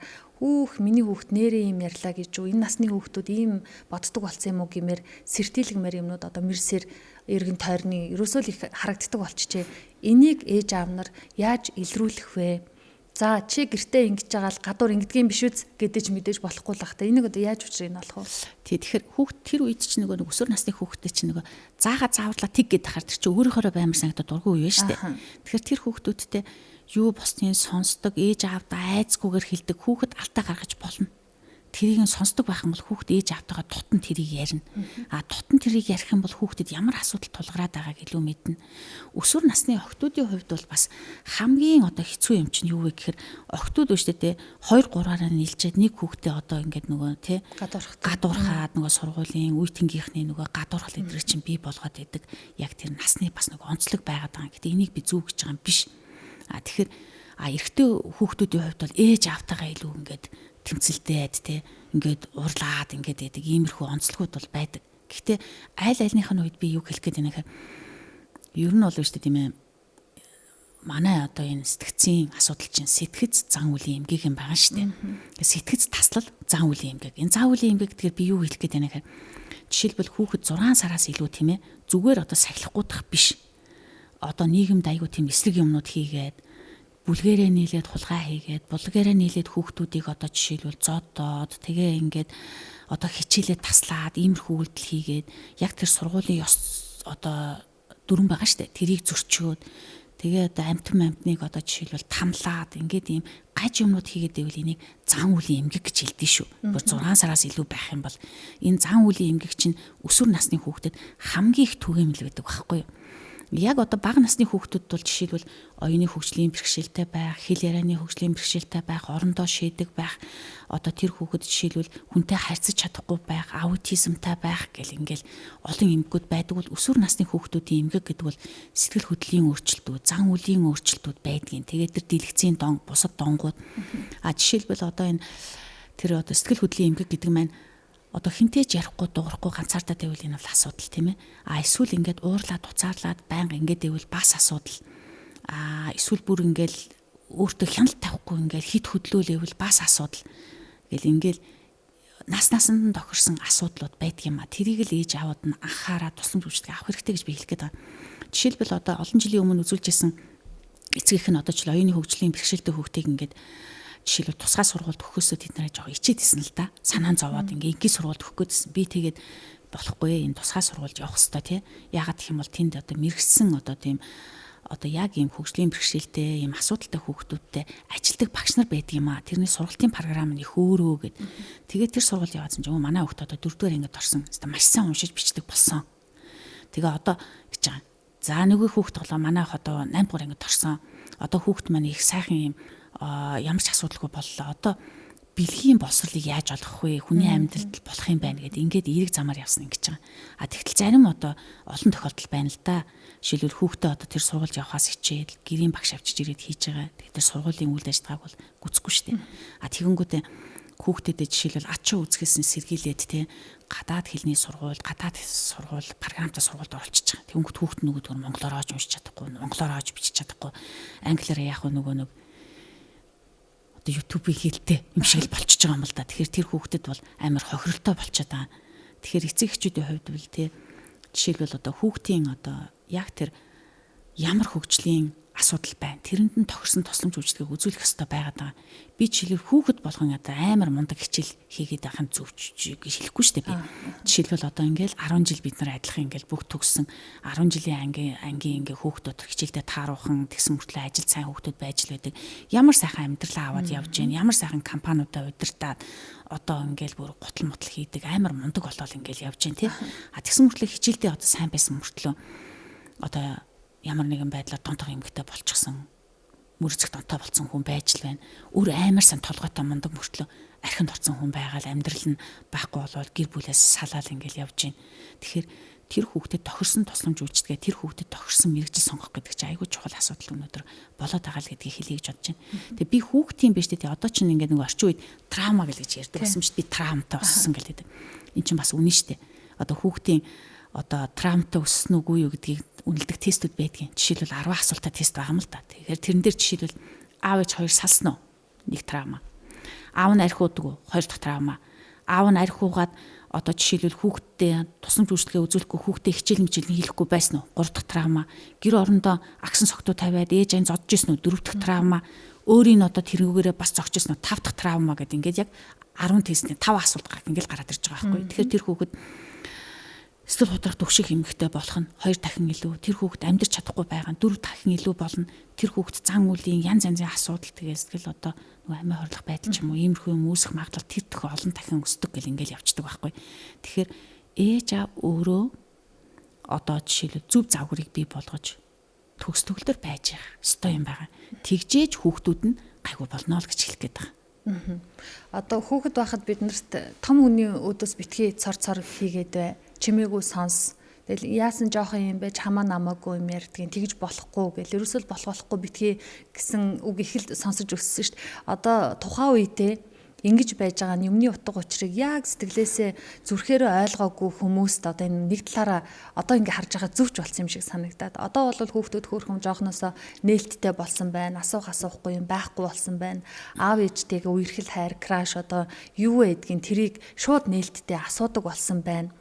миний хүүхд нэрээ юм ярьлаа гэж үү, энэ насны хүүхдүүд ийм боддог болсон юм уу гэмээр сэртийлгмээр юмнууд одоо мэрсээр эргэн тойрны ерөөсөө л их харагддаг болчихжээ. Энийг ээж аав нар яаж илрүүлэх вэ? За чи гэртээ ингэж байгаа л гадуур ингэдгийн биш үз гэдэж мэдээж болохгүй л бах та. Энийг одоо яаж учрыг нь болох вэ? Тэгэхээр хүүхд тэр үед чинь нэг өсвөр насны хүүхдэд чинь нэг зааварлаа тэг гэдэг хахаар тэр чинь өөрөөхөө баймар санагдаад дургүй юу шүү дээ. Тэгэхээр тэр хүүхдүүдтэй юу босдгийг сонсдог, ээж аавдаа айцгүйгээр хэлдэг хүүхэд алдаа гаргаж болно. Тэрийг нь сонсдог байх юм бол хүүхэд ээж аавтайгаа тутан тэрийг ярина. Тутан тэрийг ярих юм бол хүүхдэд ямар асуудал тулгараад байгааг илүү мэднэ. Өсвөр насны охтуудын хувьд бол бас хамгийн одоо хэцүү юм чинь юу вэ гэхээр охтууд өштэй 2-3-аараа нийлжээд нэг хүүхдээ одоо ингээд нөгөө тий гадуурхаад нөгөө сургуулийн үе тэнгийнхний нөгөө гадуурхал эдрэг чинь бий болгоод идэг. Яг тэр насны бас нөгөө онцлог байгаад байгаа. Гэтэ энийг би зүг гэж байгаа юм биш. Тэгэхээр эрэгтэй хүүхдүүдийн хувьд бол ээж аавтайгаа илүү ингээд тэмцэлдээд тий ингээд уурлаад ингээд байдаг иймэрхүү онцлогуд бол байдаг. Гэхдээ альных нь үед би юу хэлэх гээд байна гэхээр ер нь бол шүү дээ тийм ээ манай одоо энэ сэтгцийн асуудал чинь сэтгэц зан үлийн эмгэг юм байгаа шүү дээ. Сэтгэц таслал зан үлийн эмгэг. Энэ зан үлийн эмгэг тэгэхээр би юу хэлэх гээд байна гэхээр жишээлбэл хүүхэд 6 сараас илүү тийм ээ зүгээр одоо сахилахгүйдах биш. Одоо нийгэмд айгуу тийм эслэг юмнууд хийгээд бүлгэрээ нийлээд хулгай хийгээд бүлгэрээ нийлээд хүүхдүүдийг одоо жишээлбэл зодоод тэгээ ингээд одоо хичээлээ таслаад иймэрхүү үйлдэл хийгээд яг тэр сургуулийн ёс одоо дүрэн байгаа штэ тэрийг зөрчөөд тэгээ одоо амтныг одоо жишээлбэл тамлаад ингээд ийм гаж юмнууд хийгээд байвал энийг зан үлийн эмгэг гэж хэлдэг шүү. Бүр 6 сараас илүү байх юм бол энэ зан үлийн эмгэг чинь өсвөр насны хүүхдэд хамгийн их түгээмэл байдаг байхгүй юу? Яг одоо бага насны хүүхдүүд бол жишээлбэл оюуны хөгжлийн бэрхшээлтэй байх, хэл ярианы хөгжлийн бэрхшээлтэй байх, орондоо шийдэг байх, одоо тэр хүүхэд жишээлбэл хүнтэй харьцаж чадахгүй байх, аутизмтай байх гэл ингээл олон эмгэгүүд байдаг бол өсвөр насны хүүхдүүдийн эмгэг гэдэг бол сэтгэл хөдлөлийн өөрчлөлтүүд, зан үлийн өөрчлөлтүүд байдгийн. Тэгээд тэр дэлгэцийн дон, бусад донгууд жишээлбэл одоо энэ тэр одоо сэтгэл хөдлөлийн эмгэг гэдэг маань одоо хинтээж ярихгүй дуурахгүй ганцаардаа байвал энэ бол асуудал тийм ээ. Эсвэл ингээд уурлаад уцаарлаад байнга ингээд байвал бас асуудал. Эсвэл бүр ингээд өөртөө хяналт тавихгүй ингээд хит хөдлөөлөөл бас асуудал. Гэл ингээд насанд тохирсон асуудлууд байдаг юм а. Тэрийг л ээж аавууд нь анхаараа тусламж үйлчлэг авах хэрэгтэй гэж би хэлэх гээд байна. Жишээлбэл одоо олон жилийн өмнө үзүүлжсэн эцгийнх нь одоо ч оюуны хөгжлийн бэрхшээлтэй хүүхдийг ингээд жишээлбэл тусгай сургуульд өгөхөөсөө тэд нараа жоо ичээдсэн л да. Санаан зовоод ингээ ингийн сургуульд өгөх гээдсэн. Би тэгээд болохгүй энэ тусгай сургуульд явах хэрэгтэй тий. Яагаад гэх юм бол тэнд одоо мэрэгсэн одоо тийм одоо яг ийм хөгжлийн бэрхшээлтэй ийм асуудалтай хүүхдүүдтэй ажилтдаг багш нар байдаг юм а. Тэрний сургалтын програм нь их өөрөө гэд. Тэгээд тэр сургуульд яваадсан чинь манай хүүхд одоо 4-р ангид орсон. Маш сайн уншиж бичдэг болсон. Тэгээ одоо гэж байгаа. За нөгөө хүүхд болоо манай одоо 8-р ангид орсон. Одоо хүүхд маань их сайхан ийм ямар ч асуудалгүй боллоо. Одоо бэлгийн боловсролыг яаж олох вэ? Хүний амьдралд болох юм байна гэдэг ингээд эерэг замаар явсан гэж байгаа. Тэгтэл зарим одоо олон тохиолдол байна л да. Жишээлбэл хүүхдээ одоо тэр сургуульд явахаас хичээл гэрийн багш авчиж ирээд хийж байгаа. Тэгэхээр сургуулийн үйл ажиллагааг бол гүцэхгүй шүү дээ. Тэгэнгүүтээ хүүхдэд жишээлбэл ачаа үзэхээс нь сэргийлээд тий гадаад хэлний сургууль, гадаад сургууль, програмтай сургуульд оруулчихж байгаа. Тэгэнгүүт хүүхд нөгөөдгөр монголоор оож уншиж чадахгүй, монголоор оож бичиж чадахгүй, англиар яах вэ нөгөө YouTube-ийг хэлтэй юм шиг л болчихж байгаа юм л да. Тэгэхээр тэр хүүхдэд бол амар хохиролтой болчиход байгаа. Тэгэхээр эцэг эхчүүдийн хувьд бол тий жишээлбэл одоо хүүхдийн одоо яг тэр ямар хөгжлийн асуудал байна. Тэрэнд нь тохирсон тусламж үйлчлэгийг үзүүлэх ёстой байгаад байгаа. Би жишээлбэл хүүхэд болгон одоо амар мундаг хичээл хийгээд байх нь зөвч гэж хэлэхгүй шүү дээ би. Жишээлбэл одоо ингээл 10 жил бид нар адилхан ингээл бүгд төгссөн 10 жилийн ангийн ингээ хүүхдүүд хичээлдээ тааруулхан тэгсэн мөртлөө ажил сайн хүүхдүүд байж л байдаг. Ямар сайхан амьдралаа аваад явж гин, ямар сайхан компаниудаа удирдаад одоо ингээл бүр гутал мутал хийдэг амар мундаг болол ингээл явж гин тий. Тэгсэн мөртлөө хичээлдээ одоо сайн байсан мөртлөө одоо ямар нэгэн байдлаар тонтог эмгэгтэй болчихсон мөрөцөг тонтой болсон хүн байж л байна. Өөр амар сан толгойтой мундаг мөртлөө архинд орсон хүн байгаал амьдрал нь байхгүй болоод гэр бүлээс салаал ингээл явж гин. Тэгэхээр тэр хүүхдэд тохирсон тусламж үйлчилгээ, тэр хүүхдэд тохирсон мэрэгжил сонгох гэдэг чинь айгүй чухал асуудал өнөөдөр болоод байгаа л гэдгийг хэлье гэж бодож байна. Тэгээ би хүүхдийн биш дээ. Одоо чинь ингээд нэг орчин үед траума гэж ярьдаг болсон шүү дээ. Би травмтай болсон гэдэг. Энд чинь бас үнэн шүү дээ. Одоо хүүхдийн одоо травмтай өссөн үгүй юу гэдгийг үнэлдэг тестүүд байдгийн. Жишээлбэл 10 асуултаа тест байгаа юм л да. Тэгэхээр тэрэн дээр жишээлбэл аав ээж хоёр салсан уу? Нэг травма. Аав нь архиудаг уу? Хоёр дахь травма. Аав нь архиугаад одоо жишээлбэл хүүхдтэй тусламж үйлчлэгээ үзүүлэхгүй хүүхдээ хичээл мичээл хийхгүй байсан уу? Гурав дахь травма. Гэр орондоо агсан согтуу тавиад ээж ань зодж исэн үү? Дөрөв дахь травма. Өөрийн одоо тэрүүгээрээ бас зогч исэн үү? Тав дахь травма гэдэг ингээд яг 10 тестний 5 асуулт ингээд гараад ирж байгаа байхгүй. Тэгэхээр тэр хүүхэд эсвэл худрах төгших эмэгтэй болох нь 2 дахин илүү, тэр хүүхэд амьдрч чадахгүй байгаа нь 4 дахин илүү болно. Тэр хүүхэд зан үлийн янз янзын асуудал тэгээс тэгэл одоо нөгөө амиа хорлох байдал ч юм уу иймэрхүү юм үүсэх магадлал тэр төх олон дахин өсдөг гэл ингээл явцдаг байхгүй. Тэгэхээр ээж аав өөрөө одоо жишээлбэл зөв загварыг бий болгож төгс төгөлдөр байж явах ёстой юм байгаа. Тэгжээж хүүхдүүд нь гайгүй болно л гэж хэлэх гээд байгаа. Одоо хүүхэд байхад биднэрт том хүний өдөөс битгий цор хийгээд бай. Чимээгүй сонс. Тэгэл яасан жоохон юм байж хамаа намаагүй юм ярьдгийн тэгж болохгүй гэл ерөөсөл болохгүй битгий гэсэн үг их л сонсож өссөн шүү дээ. Одоо тухайн үедээ ингэж байж байгаа нь юмны утга учирыг яг сэтгэлээсээ зүрхээрээ ойлгоогүй хүмүүст одоо энэ нэг талаараа одоо ингэ харж байгаа зөвч болсон юм шиг санагдаад. Одоо бол хүүхдүүд хөөрхөн жоохноосоо нээлттэй болсон байна. Асуухгүй юм байхгүй болсон байна. Аав ээжтэйгээ үерхэл хайр, краш одоо юу байдгийг тэрийг шууд нээлттэй асуудаг болсон байна.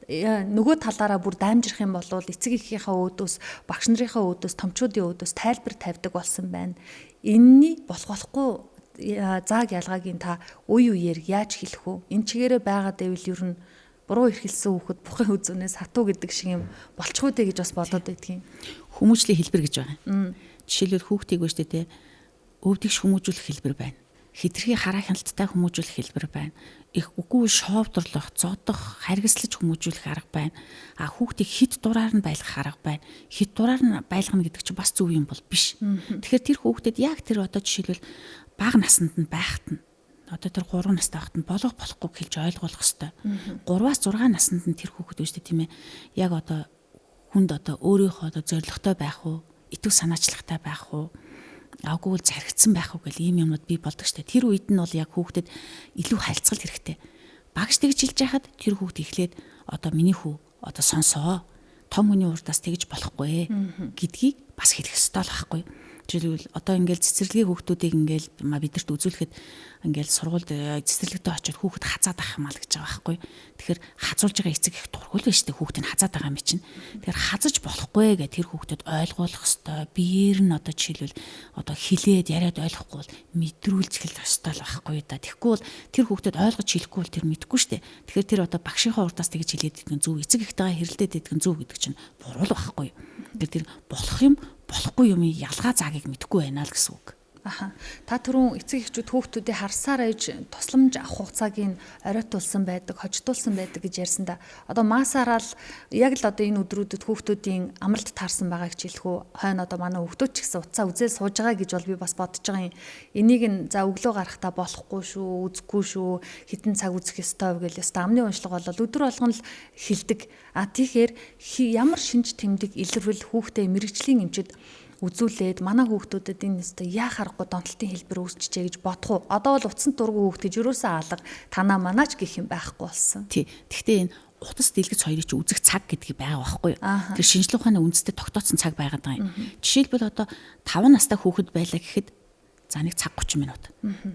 Нөгөө талаараа бүр даймжрах юм бол эцэг эхийнхээ өөдөөс, багш нарынхаа өөдөөс, томчуудын өөдөөс тайлбар тавьдаг болсон байна. Энэний болохгүй зааг ялгаагийн та үе үеэр яаж хэлэх вэ? Энэ чигээрээ байгаад байвал ер нь буруу ихэлсэн хүүхэд бухын үзүүнээс хатуу гэдэг шиг юм болчихгүй дээ гэж бас бодоод байдгийн. Хүмүүжлийн хэлбэр гэж байгаа. Жишээлбэл хүүхдийг ба штэ тэ өвдөгч хүмүүжүүлэх хэлбэр байна. Хитрхи хараа хяналттай хүмүүжүүлэх хэлбэр байна. Их үгүй шоовдорлох, зодох, харгислаж хүмүүжүүлэх арга байна. А хүүхдийг хит дураар нь байлгах арга байна. Хит дураар нь байлгана гэдэг чинь бас зөв юм бол биш. Тэгэхээр тэр хүүхдэд яг тэр одоо жишээлбэл бага наснд нь байхад нь одоо тэр 3 настай байхад нь болохгүй хэлж ойлгуулах хэрэгтэй. 3-аас 6 наснд нь тэр хүүхэд үүштэй тийм ээ. Яг одоо хүнд одоо өөрийнхөө одоо зоригтой байх уу, итвэх санаачлагтай байх уу, агуул заригдсан байх уу гэл ийм юмнууд бий болдог штэ. Тэр үед нь бол яг хүүхдэд илүү хайлтцал хэрэгтэй. Багш тэгж хэлж яхад тэр хүүхд эхлээд одоо миний хүү одоо сонсоо. Том хүний урдаас тэгж болохгүй гэдгийг бас хэлэх ёстой л байхгүй. Жишээлбэл одоо ингээл цэцэрлэгийн хүүхдүүдийг ингээл бидэрт үзүүлэхэд ингээл сургуульд цэцэрлэгтээ очиод хүүхэд хазаад авах юм аа гэж байгаа байхгүй. Тэгэхээр хазуулж байгаа эцэг их тургуул байж тээ хүүхдийг хазаад байгаа юм чинь. Тэгэхээр хазаж болохгүй гэх тэр хүүхдэд ойлгуулах ёстой. Биеэр нь одоо жишээлбэл одоо хилээд яриад ойлгохгүй бол мэдрүүлж хэлэх ёстой л байхгүй да. Тэгэхгүй бол тэр хүүхдэд ойлгож хэлэхгүй бол тэр мэдэхгүй штэ. Тэгэхээр тэр одоо багшийнхаа урдаас тэгж хэлээд идэх нь зөв, эцэг ихтэйгээ хэрэлдээд идэх нь зөв гэдэг чинь буруу л байхгүй. Тэр болох юм болохгүй юм ялгаа заагийг мэдэхгүй байна л гэсэн үг. Аха. Та түрүүн эцэг эхчүүд хүүхдүүдээ харсаар ээж тусламж авах хугацааг оройтуулсан байдаг, хожидуулсан байдаг гэж ярьсан да. Одоо масаараа л яг л одоо энэ өдрүүдэд хүүхдүүдийн амралт таарсан байгааг ч хэлэх үү. Хойно одоо манай хүүхдүүд ч гэсэн утсаа үзэл сууж байгаа гэж бол би бас бодож байгаа юм. Энийг нь за өглөө гарахтаа болохгүй шүү, үзэхгүй шүү, хитэн цаг үзэх ёстой гэж яста амны уншлага бол өдөр болгон л хилдэг. А тэгэхээр ямар шинж тэмдэг илэрвэл хүүхдээ мэрэгжлийн эмчэд үзүүлээд манай хүүхдүүдэд энэ өстө яахааргүй донтолтын хэлбэр үүсчихэ гэж бодох уу? Одоо бол утсан дургу хүүхд гэж юусаа алга танаа манаач гэх юм байхгүй болсон. Тий. Гэхдээ энэ утас дэлгэц хоёрыг чи үзэх цаг гэдгийг байгаа байхгүй юу? Тэр шинжилгээ ухааны үндэстэй тогтооцсон цаг байгаад байгаа юм. Жишээлбэл одоо 5 настай хүүхэд байлаа гэхэд за нэг цаг 30 минут.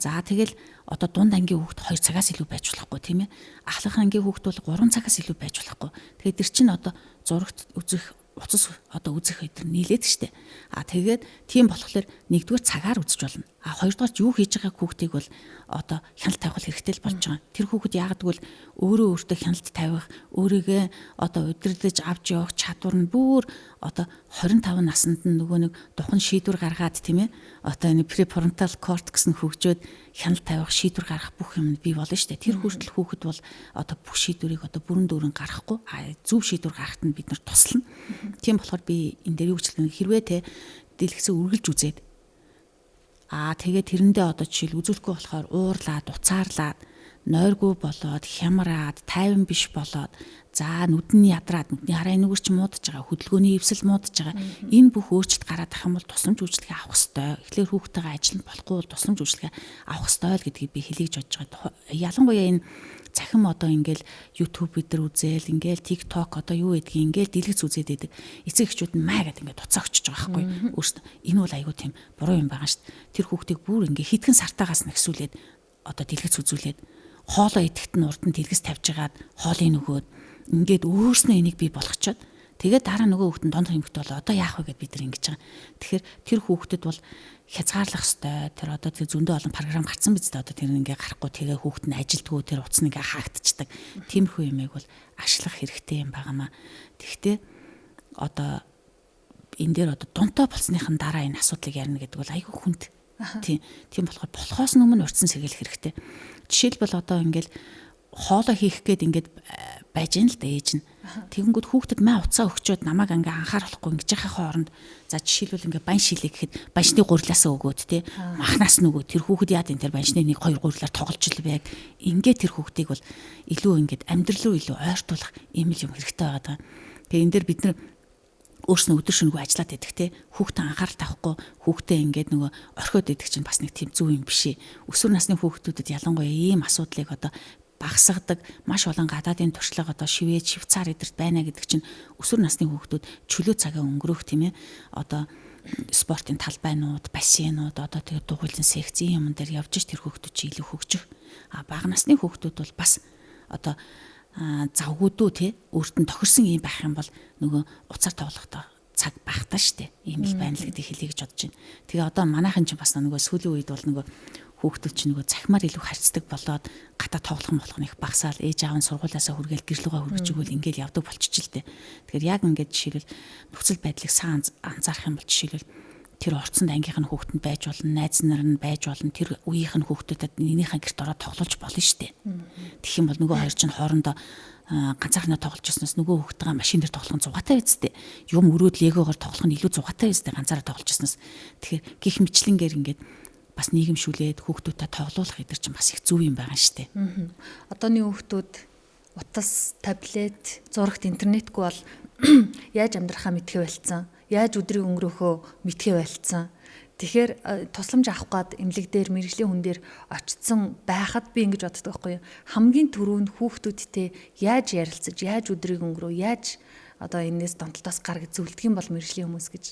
За тэгэл одоо дунд ангийн хүүхэд 2 цагаас илүү байж болохгүй тийм ээ. Ахлах ангийн хүүхэд бол 3 цагаас илүү байж болохгүй. Тэгэхээр тэр чинь одоо зурагт үзэх уцас одоо үзэх өдөр нийлээд штэ. А тэгээд тийм болохоор нэгдүгээр цагаар үзэж болно. А хоёрдугаар юу хийж байгааг хүүхдийг бол одоо хяналт тавих хэрэгтэй л болж байгаа. Тэр хүүхэд яагаад гэвэл өөртөө хяналт тавих, өөрийгөө одоо удирдах авч явах чадвар нь бүр одоо 25 наснд нь нөгөө нэг духан шийдвэр гаргаад тийм ээ. Одоо энэ prefrontal cortex нь хөгжөөд хяналт тавих, шийдвэр гаргах бүх юм бий болно штэ. Тэр хүртэл хүүхэд бол одоо бүх шийдвэрийг одоо бүрэн дүүрэн гаргахгүй зөв шийдвэр гаргахад нь бид нар туслана. Тийм болохоор би энэ дээр юу гэж хэлэх хэрвээ те дэлгэцээ үргэлж үзээд тэгээд тэрэндээ одоо жишээл үзүүлэхгүй болохоор уурлаад, уцаарлаад нойргүй болоод хямраад тайван биш болоод за нүд нь ядраад нүдний хараа энүүгэр ч муудаж байгаа, хөдөлгөөний эвсэл муудаж байгаа. Энэ бүх өөрчлөлт гараад ах юм бол тусламж үйлчилгээ авах ёстой. Эхлээд хүүхдтэйгээ ажиллана болохгүй бол тусламж үйлчилгээ авах ёстой л гэдгийг би хэлийж бодож байгаа. Ялангуяа энэ цахим одоо ингээл YouTube бидэр үзээл, ингээл TikTok одоо юу гэдгийг ингээл дэлгэц үзээд байдаг. Эцэг эхчүүд нь маа гэдэг ингээд туцаа өчөж байгаа байхгүй. Өөрөөс энэ бол айгүй тийм буруу юм байгаа шүү дээ. Тэр хүүхдийг бүр ингээ хитгэн сартаагаас нэгсүүлээд одоо дэлгэц үзүүлээд хоолоо идэхт нь урд нь дэлгэц тавьж агаад хоолыг нөгөөд ингээд өөрснөө энийг бий болгочоод тэгээд дараа нөгөө хүүхэд нь донд хэмэгтэй болоо одоо яах вэ гэд бид нар ингэж байгаа. Тэгэхээр тэр хүүхдэд бол хязгаарлах ёстой. Тэр одоо тэр зөндөө олон програм гарсан биз дээ. Одоо тэр ингээ гарахгүй тэгээ хүүхэд нь ажилтгүй тэр утас нь ингээ хаагдчихдаг. Тиймэрхүү юмыг бол ашлах хэрэгтэй юм байнамаа. Тэгвэл одоо энэ дээр одоо дунтай болсныхын дараа энэ асуудлыг ярина гэдэг бол айгүй хүнд. Тийм болохоор болохоос өмнө урьдчилан сэргийлэх хэрэгтэй. Жишээлбэл одоо ингээл хоолоо хийх гээд ингээд байж ин л да ээж нь. Тэгэнгүүт хүүхдэд маа уцаа өгчөөд намайг ингээ анхааруулахгүй ингэж яхахын оронд за жишээлбэл ингээ бан шилээ гэхэд баншны гурилаасаа өгөөд те махнаас нөгөө тэр хүүхэд яад энэ тэр баншны 1 2 гурилаар тоглож ил байг. Ингээ тэр хүүхдийг бол илүү ингээд амьдрал руу илүү ойртуулах ийм л юм хэрэгтэй байгаа. Тэгээ энэ дээр бид нар өөрснөө өдөр шөнөгүй ажиллаад идэх те хүүхдээ анхаарал тавихгүй хүүхдээ ингээд нөгөө орхиод идэх чинь бас нэг тийм зөв юм биш ээ. Өсвөр насны хүүхдүүдэд ялангуяа ийм асуудлыг одоо багасгадаг маш олон гадаадын туршлага одоо Швейцар эдэрт байна гэдэг чинь өсвөр насны хүүхдүүд чөлөө цагаа өнгөрөх тийм ээ одоо спортын талбайнууд, бассейнууд одоо тэгээд дугуйлан секцийн юм дээр явж ич тэр хүүхдүүд чи илүү хөгжих. Бага насны хүүхдүүд бол бас одоо завгуудуу тий өөртөө тохирсон юм байх юм бол нөгөө уцаар тоглохдоо цаг багтаа штэ. Ийм л байна л гэдгийг хэлье гэж бодож байна. Тэгээ одоо манайхан ч бас нөгөө сүүлийн үед бол нөгөө хүүхдүүд чинь нөгөө цахимаар илүү харьцдаг болоод гадаа тоглох их багасаал ээж аав нь сургуулиасаа хүргээл гэрлүүгээ хүргэж игэл ингээл явдаг болчихжээ л дээ. Тэгэхээр яг ингээд жишээлбэл нөхцөл байдлыг сайн анзаарах юм бол жишээлбэл тэр орцонд ангийнх нь хүүхдэнд байж болно, найз нар нь байж болно, тэр үеийнх нь хүүхдүүдэд нэгнийхээ гэрт ороод тоглож болно штэ. Тэгэх юм бол нөгөө хоёр чинь хоорондоо ганцаархнаа тоглож ирснээс нөгөө хүүхдтэйгээ машин дээр тоглох нь зугаатай байцтэй. Юм өрөөд легогоор тоглох нь илүү зугаатай байцтэй ганцаараа тоглож ирснээс. Тэгэхээр гих мэтлэнгээр ингээд бас нийгэмшүүлээд хүүхдүүдтэй тоглуулах эдэр чинь бас их зөв юм байгаа штэ. Одооний хүүхдүүд утас, таблет, зурагт интернетгүй бол яаж амьдрахаа мэдхээ болцсон. Яаж өдрийг өнгөрөөхөө мэдхээ болцсон. Тэгэхээр тусламж авах гад эмнэлэг дээр мэрэгжлийн хүн дээр очсон байхад би ингэж боддог байхгүй юу. Хамгийн түрүүнд хүүхдүүдтэй яаж ярилцаж, яаж өдрийг өнгөрөө, яаж одоо энэс донтолтоос гаргаж зөвлөдөг юм бол мэрэгжлийн хүмүүс гэж.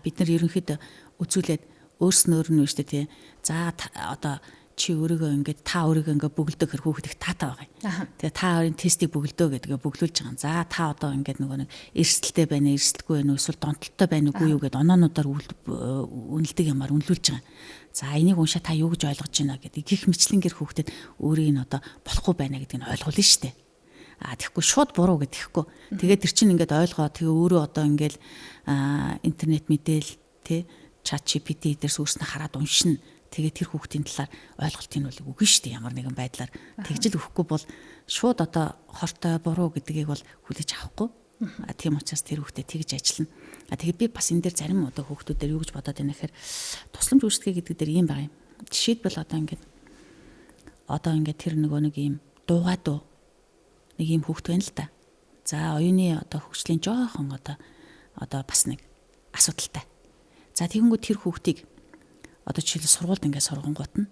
Бид нар ерөнхийдөө үзүүлээд өөрснөөр нь үүштэй тий. За одоо чи өөрийгөө ингээд та өөрийгөө ингээд бөглөдөг хэр хүүхэд их таатай байгаа юм. Тэгээ та хоёрын тестийг бөглөө гэдгээ бөглүүлж байгаа. За та одоо ингээд нөгөө нэг эрсдэлтэй байна, эрсдэлгүй байна уу, эсвэл донтолтой байна уугүй юу гэд оноонуудаар үнэлдэг юмар үнэлүүлж байгаа. За энийг уншаа та юу гэж ойлгож байна гэдэг гих мэтлэнгээр хүүхдэд өөрийг нь одоо болохгүй байна гэдгийг нь ойлгуулна шүү дээ. Тэгэхгүй шууд буруу гэдэхгүй. Тэгээд тэр чинь ингээд ойлгоо тэгээ өөрөө одоо ингээд интернет мэдээл тий чат GPT дээрс өөрснөө хараад уншина. Тэгээ тэр хүүхдийн талаар ойлголтыг нь бол үгүй шүү дээ. Ямар нэгэн байдлаар тэгжил өгөхгүй бол шууд одоо хортой буруу гэдгийг бол хүлээж авахгүй. Тийм учраас тэр хүүхдэд тэгж ажиллана. Тэгээ би бас энэ дээр зарим одоо хүүхдүүдээр юу гэж бодоод байна гэхээр тусламж үйлчлэгээ гэдэг дээр ийм байгаа юм. Жишээлбэл одоо ингээд тэр нөгөө нэг ийм дуугаад нэг ийм хүүхд байна л да. За оюуны одоо хөгжлийн жоохон одоо бас нэг асуудалтай. За тэгэнгүүт тэр хүүхдийг одоо жишээлбэл сургуульд ингээд сургангууд нь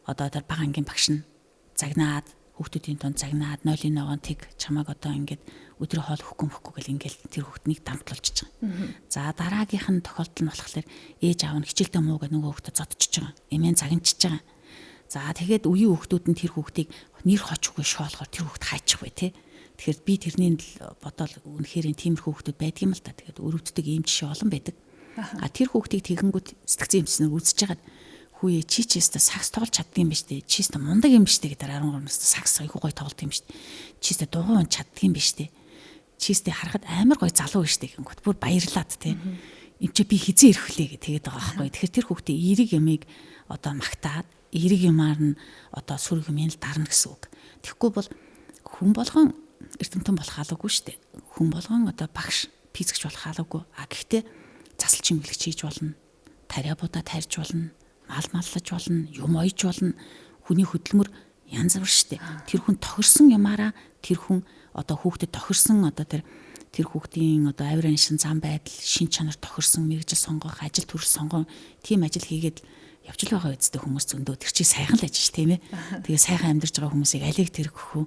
одоо тэр бага ангийн багш нь загнаад хүүхдүүдийн тунд загнаад 0-1 тэг чамааг одоо ингээд өдрөө хоол хөхгүй гэл ингээд тэр хүүхднийг дамтлуулчихж байгаа. За дараагийнх нь тохиолдол нь болохоор ээж аав нь хичээлдээ муу гэх нөгөө хүүхдэд зодчихж байгаа. Эмээн загинчиж байгаа. За тэгээд үеийн хүүхдүүд нь тэр хүүхдийг нэр хочгүй шоолохоор тэр хүүхд хайчих вэ те. Тэгэхээр би тэрний бодоол үнэхээр тиймэрхүү хүүхдүүд байдаг юм л та. Тэгээд өрөвддөг ийм жишээ олон байдаг. Тэр хүүхдийг тэгэнгүүт сэтгцэн эмчнэр үзэж хагаад хүүе чи ч сакс тоглож чаддаг юм биш үү? Чи ч мундаг юм биш үү гэдэг 13 настай сакс айгуу гоё тоглолт юм биш үү? Чи ч дугуйн чаддаг юм биш үү? Чи ч харахад амар гоё залуу биш үү гэнгүүт бүр баярлаад те. Энд чи би хизээ ирэх вүлээ гэдэг байгаа байхгүй. Тэгэхээр тэр хүүхдээ эерэг ямыг одоо магтаад эерэг юмар нь одоо сүрэг юм л дарна гэсэн үг. Тэгэхгүй бол хүн болгон эрдэмтэн болох халуугүй шүү дээ. Хүн болгон одоо багш, физикч болох халуугүй. Гэхдээ засал чимэглэгч хийж болно. Тариа будаа тарьж болно. Мал маллаж болно. Юм ойж болно. Хүний хөдөлмөр янз бүр штэ. Тэр хүн тохирсон юмараа тэр хүн одоо хүүхдэд тохирсон одоо тэр хүүхдийн одоо авир аншин зам байдал, шин чанар тохирсон мэрэгжил сонгох, ажил төрөл сонгон тийм ажил хийгээд явж л байгаа үсттэй хүмүүс зөндөө тэр чинь сайхан л ажил тийм ээ. Тэгээ сайхан амьдарч байгаа хүмүүсийг алиг тэргэх үү?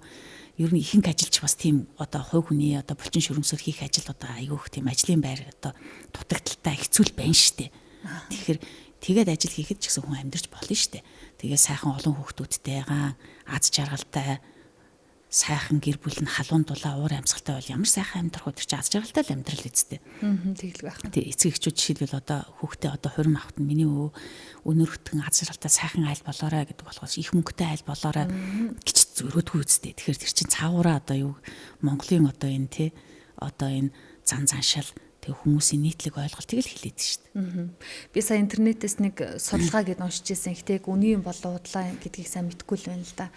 Ер нь ихэнх ажилч бас тийм одоо хувь хүний одоо булчин шүрмсээр хийх ажил одоо айгүйх тийм ажлын байр одоо дутагдaltaа хэцүү л байна штэ. Тэгэхээр тэгээд ажил хийхэд ч гэсэн хүн амьдарч болно штэ. Тэгээ сайхан олон хүүхдүүдтэйгаа аз жаргалтай сайхан гэр бүл нь халуун дулаа уур амьсгалтай бол ямар сайхан амьдрах вэ? Тэр чинь аз жаргалтай л амьдрал эцтэй. Тэгэл байх. Тэгээ эцэг эхчүүд жишээлбэл одоо хүүхдээ одоо хурим авахт нь миний өнөр хөтгөн аз жаргалтай сайхан айл болоорой гэдэг болохоос их мөнгөтэй айл болоорой гэж зөрөөдгүй үстэй. Тэгэхээр тэр чинь цаагаараа одоо юу Монголын одоо энэ тий одоо энэ зан заншил тэг хүмүүсийн нийтлэг ойлголт тэгэл хэлээд шүү дээ. Би сая интернетээс нэг судалгаа гэдээ уншиж ирсэн. Гэтэ үнийн болоо удлаа гэдгийг сайн мэдэхгүй л байна л да.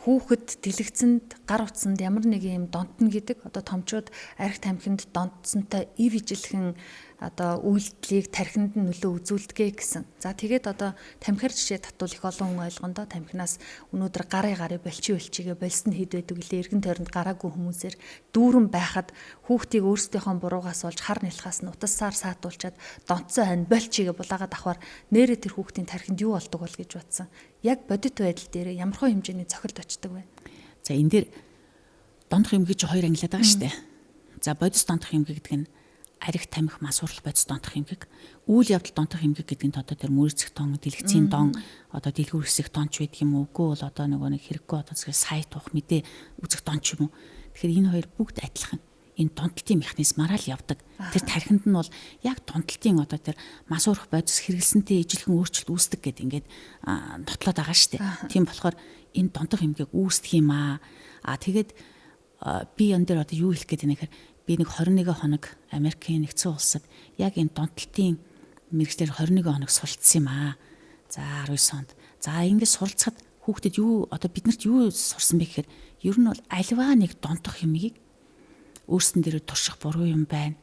Хүүхэд дэлгэцэнд гар утсанд ямар нэг юм донтно гэдэг одоо томчууд арх тамхинд донтсонтой ив ижилхэн одоо үйлдэлийг тархинд нь нөлөө үзүүлдэгэ гэсэн. За тэгээд одоо тамхиар жишээ татвал их олон хүн ойлгондоо тамхинаас өнөөдөр гарыг болчихигээ болсон хэд байдаг лээ эргэн тойронд гараагүй хүмүүсээр дүүрэн байхад хүүхдийг өөрсдийнхөө буруугаас олж хар нялхаас нь утассаар саатуулчаад донтсон хань болчихигээ булаагаад авахар нэрээ тэр хүүхдийн тархинд юу болдог бол гэж бодсон. Яг бодит байдал дээр ямархуу хэмжээний цохилт очдог вэ? За энэ дээр дондох эмгэг чи хоёр ангилаад байгаа шүү дээ. За бодис дондох эмгэг гэдэг нь арх тамхи масуурал бодис дондох эмгэг. Үйл явдал дондох эмгэг гэдэг нь одоо тэр мөрөцөх тон, дэлгэцийн дон, одоо дэлгүүр хэсэг донч байдаг юм уу? Үгүй бол одоо нөгөө нэг хэрэггүй одоо сая тух мэдээ үзэх донч юм уу? Тэгэхээр энэ хоёр бүгд адилхан. Энэ донтолтын механизмаараа л явдаг. Тэр тархинд нь бол яг донтолтын одоо тэр масуурах бодис хэрэглэсэнтэй ижилхэн өөрчлөлт үүсдэг гэдэг ингээд нотлоод байгаа шүү дээ. Тийм болохоор энэ донтох эмгээг үүсдэг юм аа. Тэгээд би энэ дээр одоо юу хэлэх гээд байна гэхээр би нэг 21 хоног Америкийн нэгдсэн улсад яг энэ донтолтын мэргэжлэр 21 хоног суралцсан юм аа. За 19 онд. За ингээд суралцахад хүүхдэд юу одоо биднэрт юу сурсан бэ гэхээр ер нь бол альваа нэг донтох эмгийг өөрсдөн дээр турших буруу юм байна.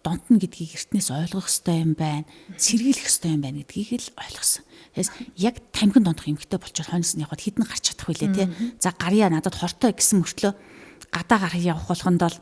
Донтно гэдгийг эртнээс ойлгох ёстой юм байна. Сэргийлэх ёстой юм байна гэдгийг л ойлгосон. Тэгээс яг тамхин донтох эмгтэй болчиход хойноос нь яваад хідэн гарч чадах байлээ тий. За гарья надад хортой гэсэн мөртлөө гадаа гарах явах болгонд бол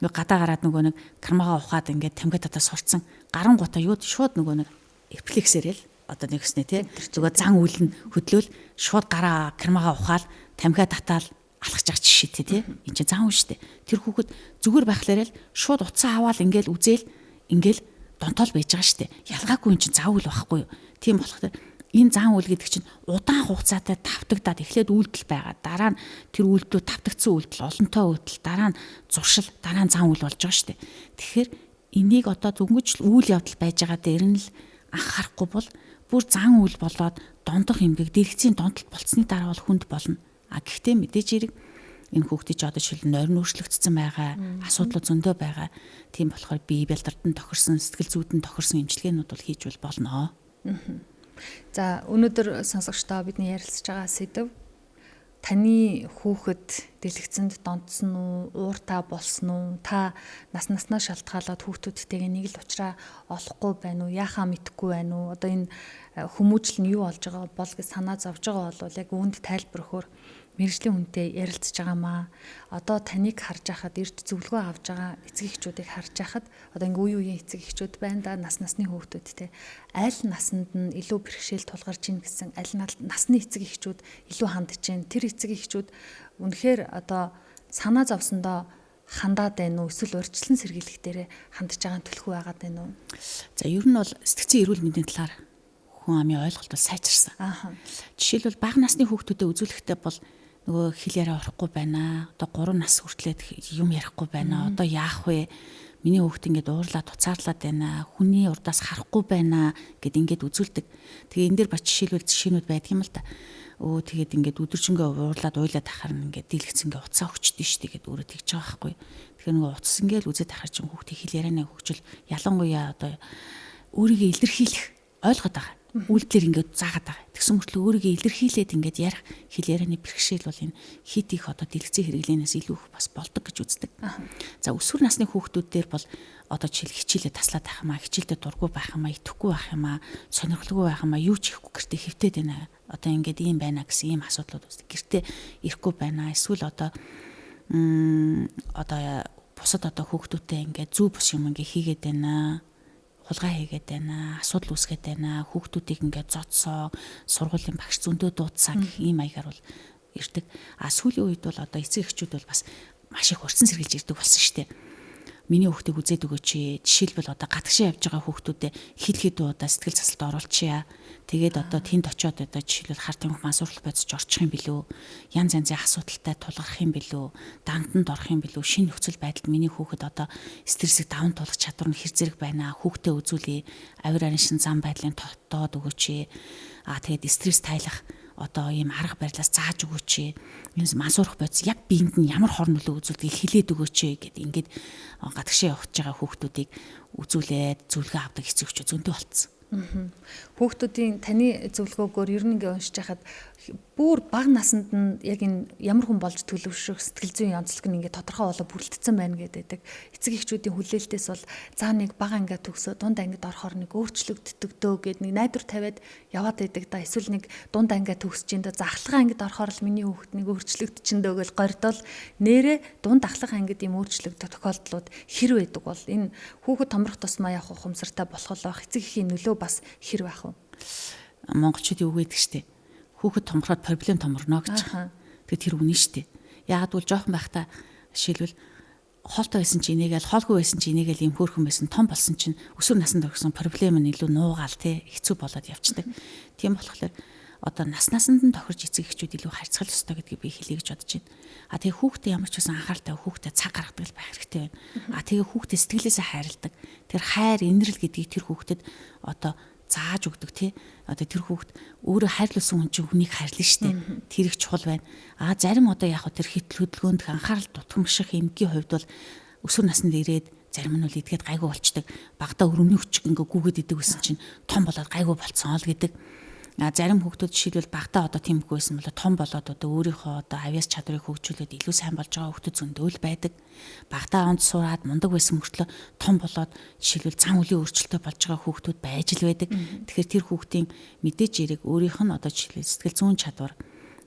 гадаа гараад нөгөө нэг кармагаа ухаад ингээд тамхи татаа сурцсан. Гаран гутаа юу шууд нөгөө нэг рефлексээр л одоо нэгснэ тий. Зүгээр зан үйл нь хөдлөөл шууд гараа кармагаа ухаал тамхи татаал алхаж байгаа жишээтэй тий. Энд чинь зан үйл шүү дээ. Тэр хүүхэд зүгээр байхлаараа л шууд утсаа аваад ингээл үзээл ингээл донтоол байж байгаа шүү дээ. Ялгаагүй эн чинь зан үйл байхгүй юу? Тийм болохоор энэ зан үйл гэдэг чинь удаан хугацаатай тавтагдаад эхлээд үйлдэл байгаа. Дараа нь тэр үйлдэлүүд тавтагдсан үйлдэл, олонтой үйлдэл, дараа нь зуршил, дараа нь зан үйл болж байгаа шүү дээ. Тэгэхээр энийг одоо дөнгөж үйл явдал байж байгаа дээр нь л анхаарахгүй бол бүр зан үйл болоод дондох эмгэг дэлгэцийн донтолт болцсны дараа бол хүнд болно. Гэхдээ мэдээж хэрэг энэ хүүхдээ ч одоо шил нойрон өөрчлөгдсөн байгаа, асуудлууд зөндөө байгаа. Тийм болохоор бие бэлдэртэн тохирсон, сэтгэл зүйдэн тохирсон эмчилгээнүүд бол хийж болно. За өнөөдөр сонсогчдоо бидний ярилцж байгаа сэдв таны хүүхэд дэлгэцэнд донтсон уу, ууртаа болсон уу, та наснаа шалтгаалаад хүүхдүүдтэйгээ нэг л уулзраа олохгүй байна уу, яахаа мэдэхгүй байна уу? Одоо энэ хүмүүжил нь юу болж байгаа бол гэж санаа зовж байгаа бол яг үүнд тайлбар өгөхөөр мэргэжлийн хүнтэй ярилцж байгаамаа. Одоо таныг харж байхад эрт зөвлөгөө авж байгаа эцэг эхчүүдийг харж байхад одоо ингээ үеийн эцэг эхчүүд байна да насны хүүхдүүдтэй аль насанд нь илүү бэрхшээл тулгарч ийн гэсэн аль насны эцэг эхчүүд илүү хандж байна. Тэр эцэг эхчүүд үнэхээр одоо санаа зовсондоо хандаад байна уу эсвэл урьдчилан сэргийлэх дээрээ хандж байгаа төлхөө байгаад байна уу? За ер нь бол сэтгцэн эрүүл мэндийн талаар хүн амын ойлголт бол сайжирсан. Жишээлбэл бага насны хүүхдүүдэд үзүүлэхдээ бол нөгөө хэл яриа орохгүй байна. Одоо 3 нас хүртлээд юм ярихгүй байна. Одоо яах вэ? Миний хүүхд ингээд уурлаад туцаарлаад байна. Хүний урдаас харахгүй байна гэд ингээд үзүүлдэг. Тэгээ энэ дээр бас жишээнүүд байдаг юм л да. Тэгээд ингээд өдөржингөө уурлаад уйлаад ахаар ингээд дийлгэцэнгээ уцаа өгчдөө штэ гэд өөрөө тэгж байгаа байхгүй. Тэгэхээр нөгөө уцс ингээл үзээд ахаар чинь хүүхдийн хэл ярианаа хөгжил ялангуяа одоо өөрийгөө илэрхийлэх ойлгоод байгаа. Үйлдэлэр ингээд заагаад байгаа. Тэгсэн мөртлөө өөрийгөө илэрхийлээд ингээд ярих хэл ярианы бэрхшээл бол энэ хит их одоо дэлгэцийн хэрэглэнээс илүү их бас болдог гэж үздэг. За өсвөр насны хүүхдүүд дээр бол одоо хичээлээ таслаад байх юм аа, хичээлдээ дургүй байх юм аа, итгэхгүй байх юм аа, сонирхолгүй байх юм аа, юу ч хийхгүй гэртээ хэвтээд байна. Одоо ингээд ийм байна гэсэн ийм асуудлууд үүсдэг. Гэртээ ирэхгүй байна. Эсвэл одоо бусад одоо хүүхдүүдтэй ингээд зүү бус юм ингээ хийгээд байна. Хулгай хийгээд байна. Асуудал үүсгээд байна. Хүүхдүүдийг ингээд зодсоо, сургуулийн багш зөндөө дуудсаа гэх ийм маягаар бол ирдэг. Сүүлийн үед бол одоо эцэг эхчүүд бол бас маш их урьдчилан сэргийлж ирдэг болсон шүү дээ. Миний хүүхдийг үзээд өгөөч. Жишээлбэл одоо гадагшаа явж байгаа хүүхдүүдэд хил удаа сэтгэл засалд оруулчихъя. Тэгээд одоо тэнд очиод одоо жишээлбэл хар тамхи мансуурлах байцаж орчих юм билүү? Янз янзын асуудалтай тулгарх юм билүү? Данданд орох юм билүү? Шинэ нөхцөл байдалд миний хүүхэд одоо стрессийг даван туулах чадвар нь хэр зэрэг байна? Хүүхдээ үзүүлээ. Авир арин шин зам байдлын тогтоод өгөөч. Тэгээд стресс тайлах одоо ийм арга барилаас зааж өгөөч. Энэ мансуурах байц яг биед нь ямар хор нөлөө үзүүлдгийг хэлээд өгөөч гэд ингээд гадагшаа явж байгаа хүүхдүүдийг үзүүлээд зөвлөгөө авдаг эцэг эхчүүд зөндөө болцсон. Хүүхдүүдийн таны зөвлөгөөгөөр ер нь ингээ уншиж хахад бүр бага наснд нь яг энэ ямар хүн болж төлөвшөх сэтгэл зүйн онцлог нь ингээ тодорхой болоо бүрэлдсэн байна гэдэг. Эцэг эхчүүдийн хүлээлтээс бол заа нэг бага ангиа төгсөө дунд ангид орохоор нэг өөрчлөгддөг дөө гэд нэг найдвар тавиад яваад байдаг да. Эсвэл нэг дунд ангиа төгсөж ин дөө захлах ангид орохоор л миний хүүхэд нэг өөрчлөгдөж дөө гэл гордол нэрэ дунд ахлах ангид ийм өөрчлөгдөх тохиолдлууд хэр байдаг бол энэ хүүхэд томрох тусмаа явах ухамсартай болох байх эцэг эхийн нөлөө бас хэр байх вэ? Монголчууд юу гэдэг штэ. Хүүхэд томроход проблем томорно гэж. Тэгээ тэр үнэн штэ. Яагад бол жоохон байхдаа жишээлбэл хоолтой байсан чи инээгээл хоолгүй байсан чи инээгээл юм хөөрхөн байсан том болсон чинь өсвөр наснд орсон проблем нь илүү нуугаал те хэцүү болоод явцдаг. Тийм болохоор одоо наснд нь тохирж эцэг эхчүүд илүү харьцах ёстой гэдгийг би хэлье гэж бодож байна. Тэгээ хүүхдээ ямар ч байсан анхааралтай хүүхдээ цаг гаргадаг л байх хэрэгтэй байна. Тэгээ хүүхдээ сэтгэлээсээ хайрладаг. Тэр хайр инэрл гэдгийг тэр хүүхдэд одоо зааж өгдөг тий. Одоо тэр хүүхд өөрөө хайрлуулсан хүн чинь хүнийг хайрлана штэ. Тэр их чухал байна. Зарим одоо яг тэр хитэл хөдөлгөөнд анхаарал дутгамших эмгийн хувьд бол өсвөр наснд ирээд зарим нь бол идгээд гайгүй болчдөг. Багада өрөмний хүчиг ингээ гүгээд идэг гэсэн чинь том болоод гайгүй болцсон ол гэдэг. Зарим хүүхдүүд жишээлбэл багада одоо тиймгүй байсан бол том болоод одоо өөрийнхөө одоо авьяас чадварыг хөгжүүлээд илүү сайн болж байгаа хүүхдүүд зөндөө л байдаг. Багада онд сураад мундаг байсан мөртлөө том болоод жишээлбэл зан үлийн өөрчлөлтөй болж байгаа хүүхдүүд байж л байдаг. Тэгэхээр тэр хүүхдийн мэдээж яриг өөрийнх нь одоо жишээлбэл сэтгэл зүйн чадвар,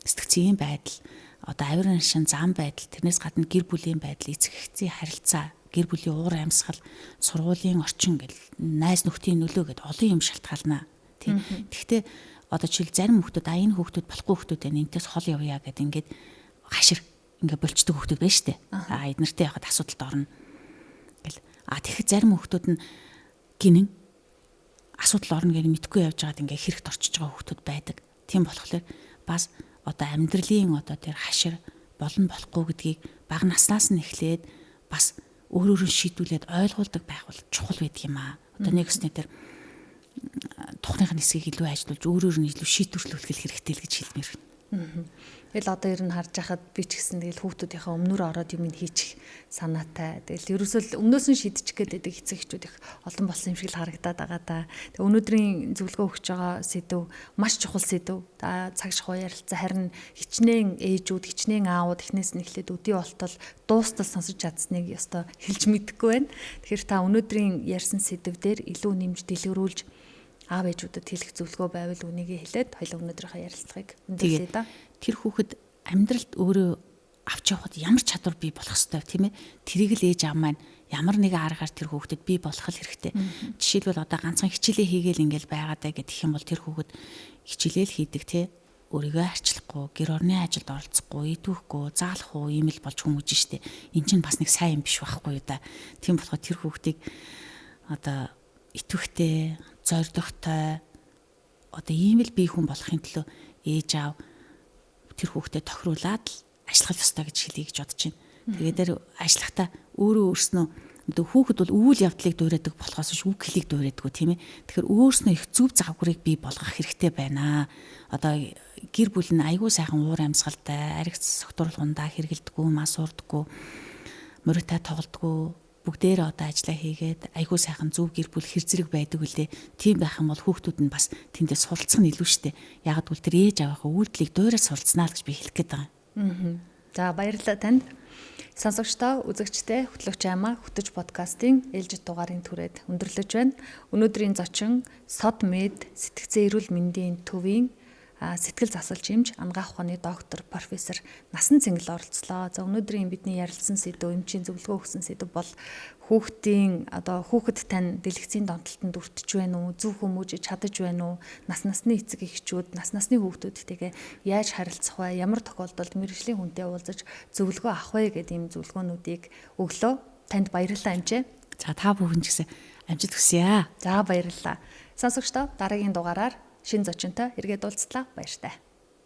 сэтгцийн байдал, одоо авирын шин зам байдал, тэрнээс гадна гэр бүлийн байдал, эцэг эхцийн харилцаа, гэр бүлийн уур амьсгал, сургуулийн орчин гэл найз нөхдийн нөлөө гэд олон юм шалтгаална. Тэгэхдээ одоо жишээл зарим хүүхдүүд энэ хүүхдүүд болохгүй хүүхдүүд байна. Энтэйс хол явъя гэд ингээд хашир ингээд болчдөг хүүхдүүд байна штэ. Эднэртэй явахад асуудалд орно гэл. Тэгэхээр зарим хүүхдүүд нь гинэн асуудал орно гэж мэдгүй явж байгаад ингээд хэрэгт орчиж байгаа хүүхдүүд байдаг. Тийм болохоор бас одоо амьдралын одоо тэр хашир болон болохгүй гэдгийг бага наснаас нь эхлээд бас өөрөөр нь шийдүүлээд ойлгуулдаг байх бол чухал байдаг юм аа. Одоо нэгснэ тэр тухныхын хэсгийг илүү ажиллуулж өөрөөр нь илүү шийдвэрлүүлэх хэрэгтэй л гэж хэлмээр байна. Тэгэл одоо ер нь харж байхад би ч гэсэн тэгэл хүүхдүүдийнхээ өмнөр ороод юм хийчих санаатай. Тэгэл ерөөсөө өмнөөс нь шийдчих гээд байдаг эцэг эхчүүд их олон болсон юм шиг л харагдаад байгаа да. Тэг өнөөдрийн зөвлөгөө өгч байгаа сэдв маш чухал сэдв. Цаг шахуу ярилцсан харин хичнээн ээжүүд, хичнээн аауд эхнээс нь эхлээд өдий болтол дуустал сонсож чадсныг ёстой хэлж мэдэхгүй байна. Тэгэхээр та өнөөдрийн ярьсан сэдв дээр илүү нэмж дэлгэрүүлж аав ээжүүдэд хэлэх зөвлөгөө байвал үнийг хэлээд хоёул өнөөдрийнхөө ярилцлагыг өндөрлөе да. Тэр хүүхэд амьдралд өөрөө авч явахад ямар чадвар бий болох ёстой тийм ээ. Тэрийг л ээж аав маань ямар нэгэн аргаар тэр хүүхдэд бий болгох хэрэгтэй. Жишээлбэл одоо ганцхан хичээлээ хийгээл ингээл байгаадаа гэх юм бол тэр хүүхэд хичээлэл хийдэг тий. Өөрийгөө арчлахгүй, гэр орны ажилд оролцохгүй, идэвхгүй, заалахгүй ийм л болж хүмүүж штэ. Энд чинь бас нэг сайн юм биш байхгүй юу да. Тийм болохоор тэр хүүхдийг одоо итвэхтэй, зоригтой одоо ийм л бие хүн болохын төлөө ээж аав тэр хүүхдэд тохируулаад л ажиллах ёстой гэж хэлье гэж бодож байна. Тэгээд дээр ажиллахдаа өөрөө өөрснөө хүүхэд бол үйл явдлыг дуурайдаг болохоос ш үг хэлийг дуурайдаг тийм ээ. Тэгэхээр өөрснөө их зөв загварыг бий болгох хэрэгтэй байна. Одоо гэр бүл нь айгүй сайхан уур амьсгалтай, аригц согтууруулгандаа хэрэгэлдэггүй, мас уурдаггүй, моритой тоглодоггүй, бүгдээрээ одоо ажиллаа хийгээд айгүй сайхан зөв гэр бүл хэр зэрэг байдаг үлээ. Тийм байх юм бол хүүхдүүд нь бас тэндээ суралцах нь илүү штэ. Яг л тэр ээж аваахаа үйлдэлийг дуурайж суралцнаа л гэж би хэлэх гээд байгаа. За баярлалаа танд. Сонсогчдоо, үзэгчдээ хөтлөгч аймаа хөтөж подкастын ээлжид дугаарын түрээд өндөрлөж байна. Өнөөдрийн зочин Сод Мед сэтгцэн эрүүл мэндийн төвийн сэтгэл засалж эмч ангаах ухааны доктор профессор Насан Цэнгэл оролцлоо. За өнөөдрийн бидний ярилцсан сэдв, эмчийн зөвлөгөө өгсөн сэдв бол хүүхэд тань дэлгэцийн донтолтод өртөж байна уу, зөв хүмүүжиж чадаж байна уу, насны эцэг эхчүүд, насны хүүхдүүдтэйгээ яаж харилцах вэ, ямар тохиолдолд мэргэжлийн хүнтэй уулзаж зөвлөгөө авах вэ гэдэг ийм зөвлөгөөнүүдийг өглөө. Танд баярлалаа эмчээ. За та бүхэн ч гэсэн амжилт хүсье. За баярлалаа. Сонсогчдоо дараагийн дугаараар шинэ зочинтой эргээд уулзлаа. Баяртай.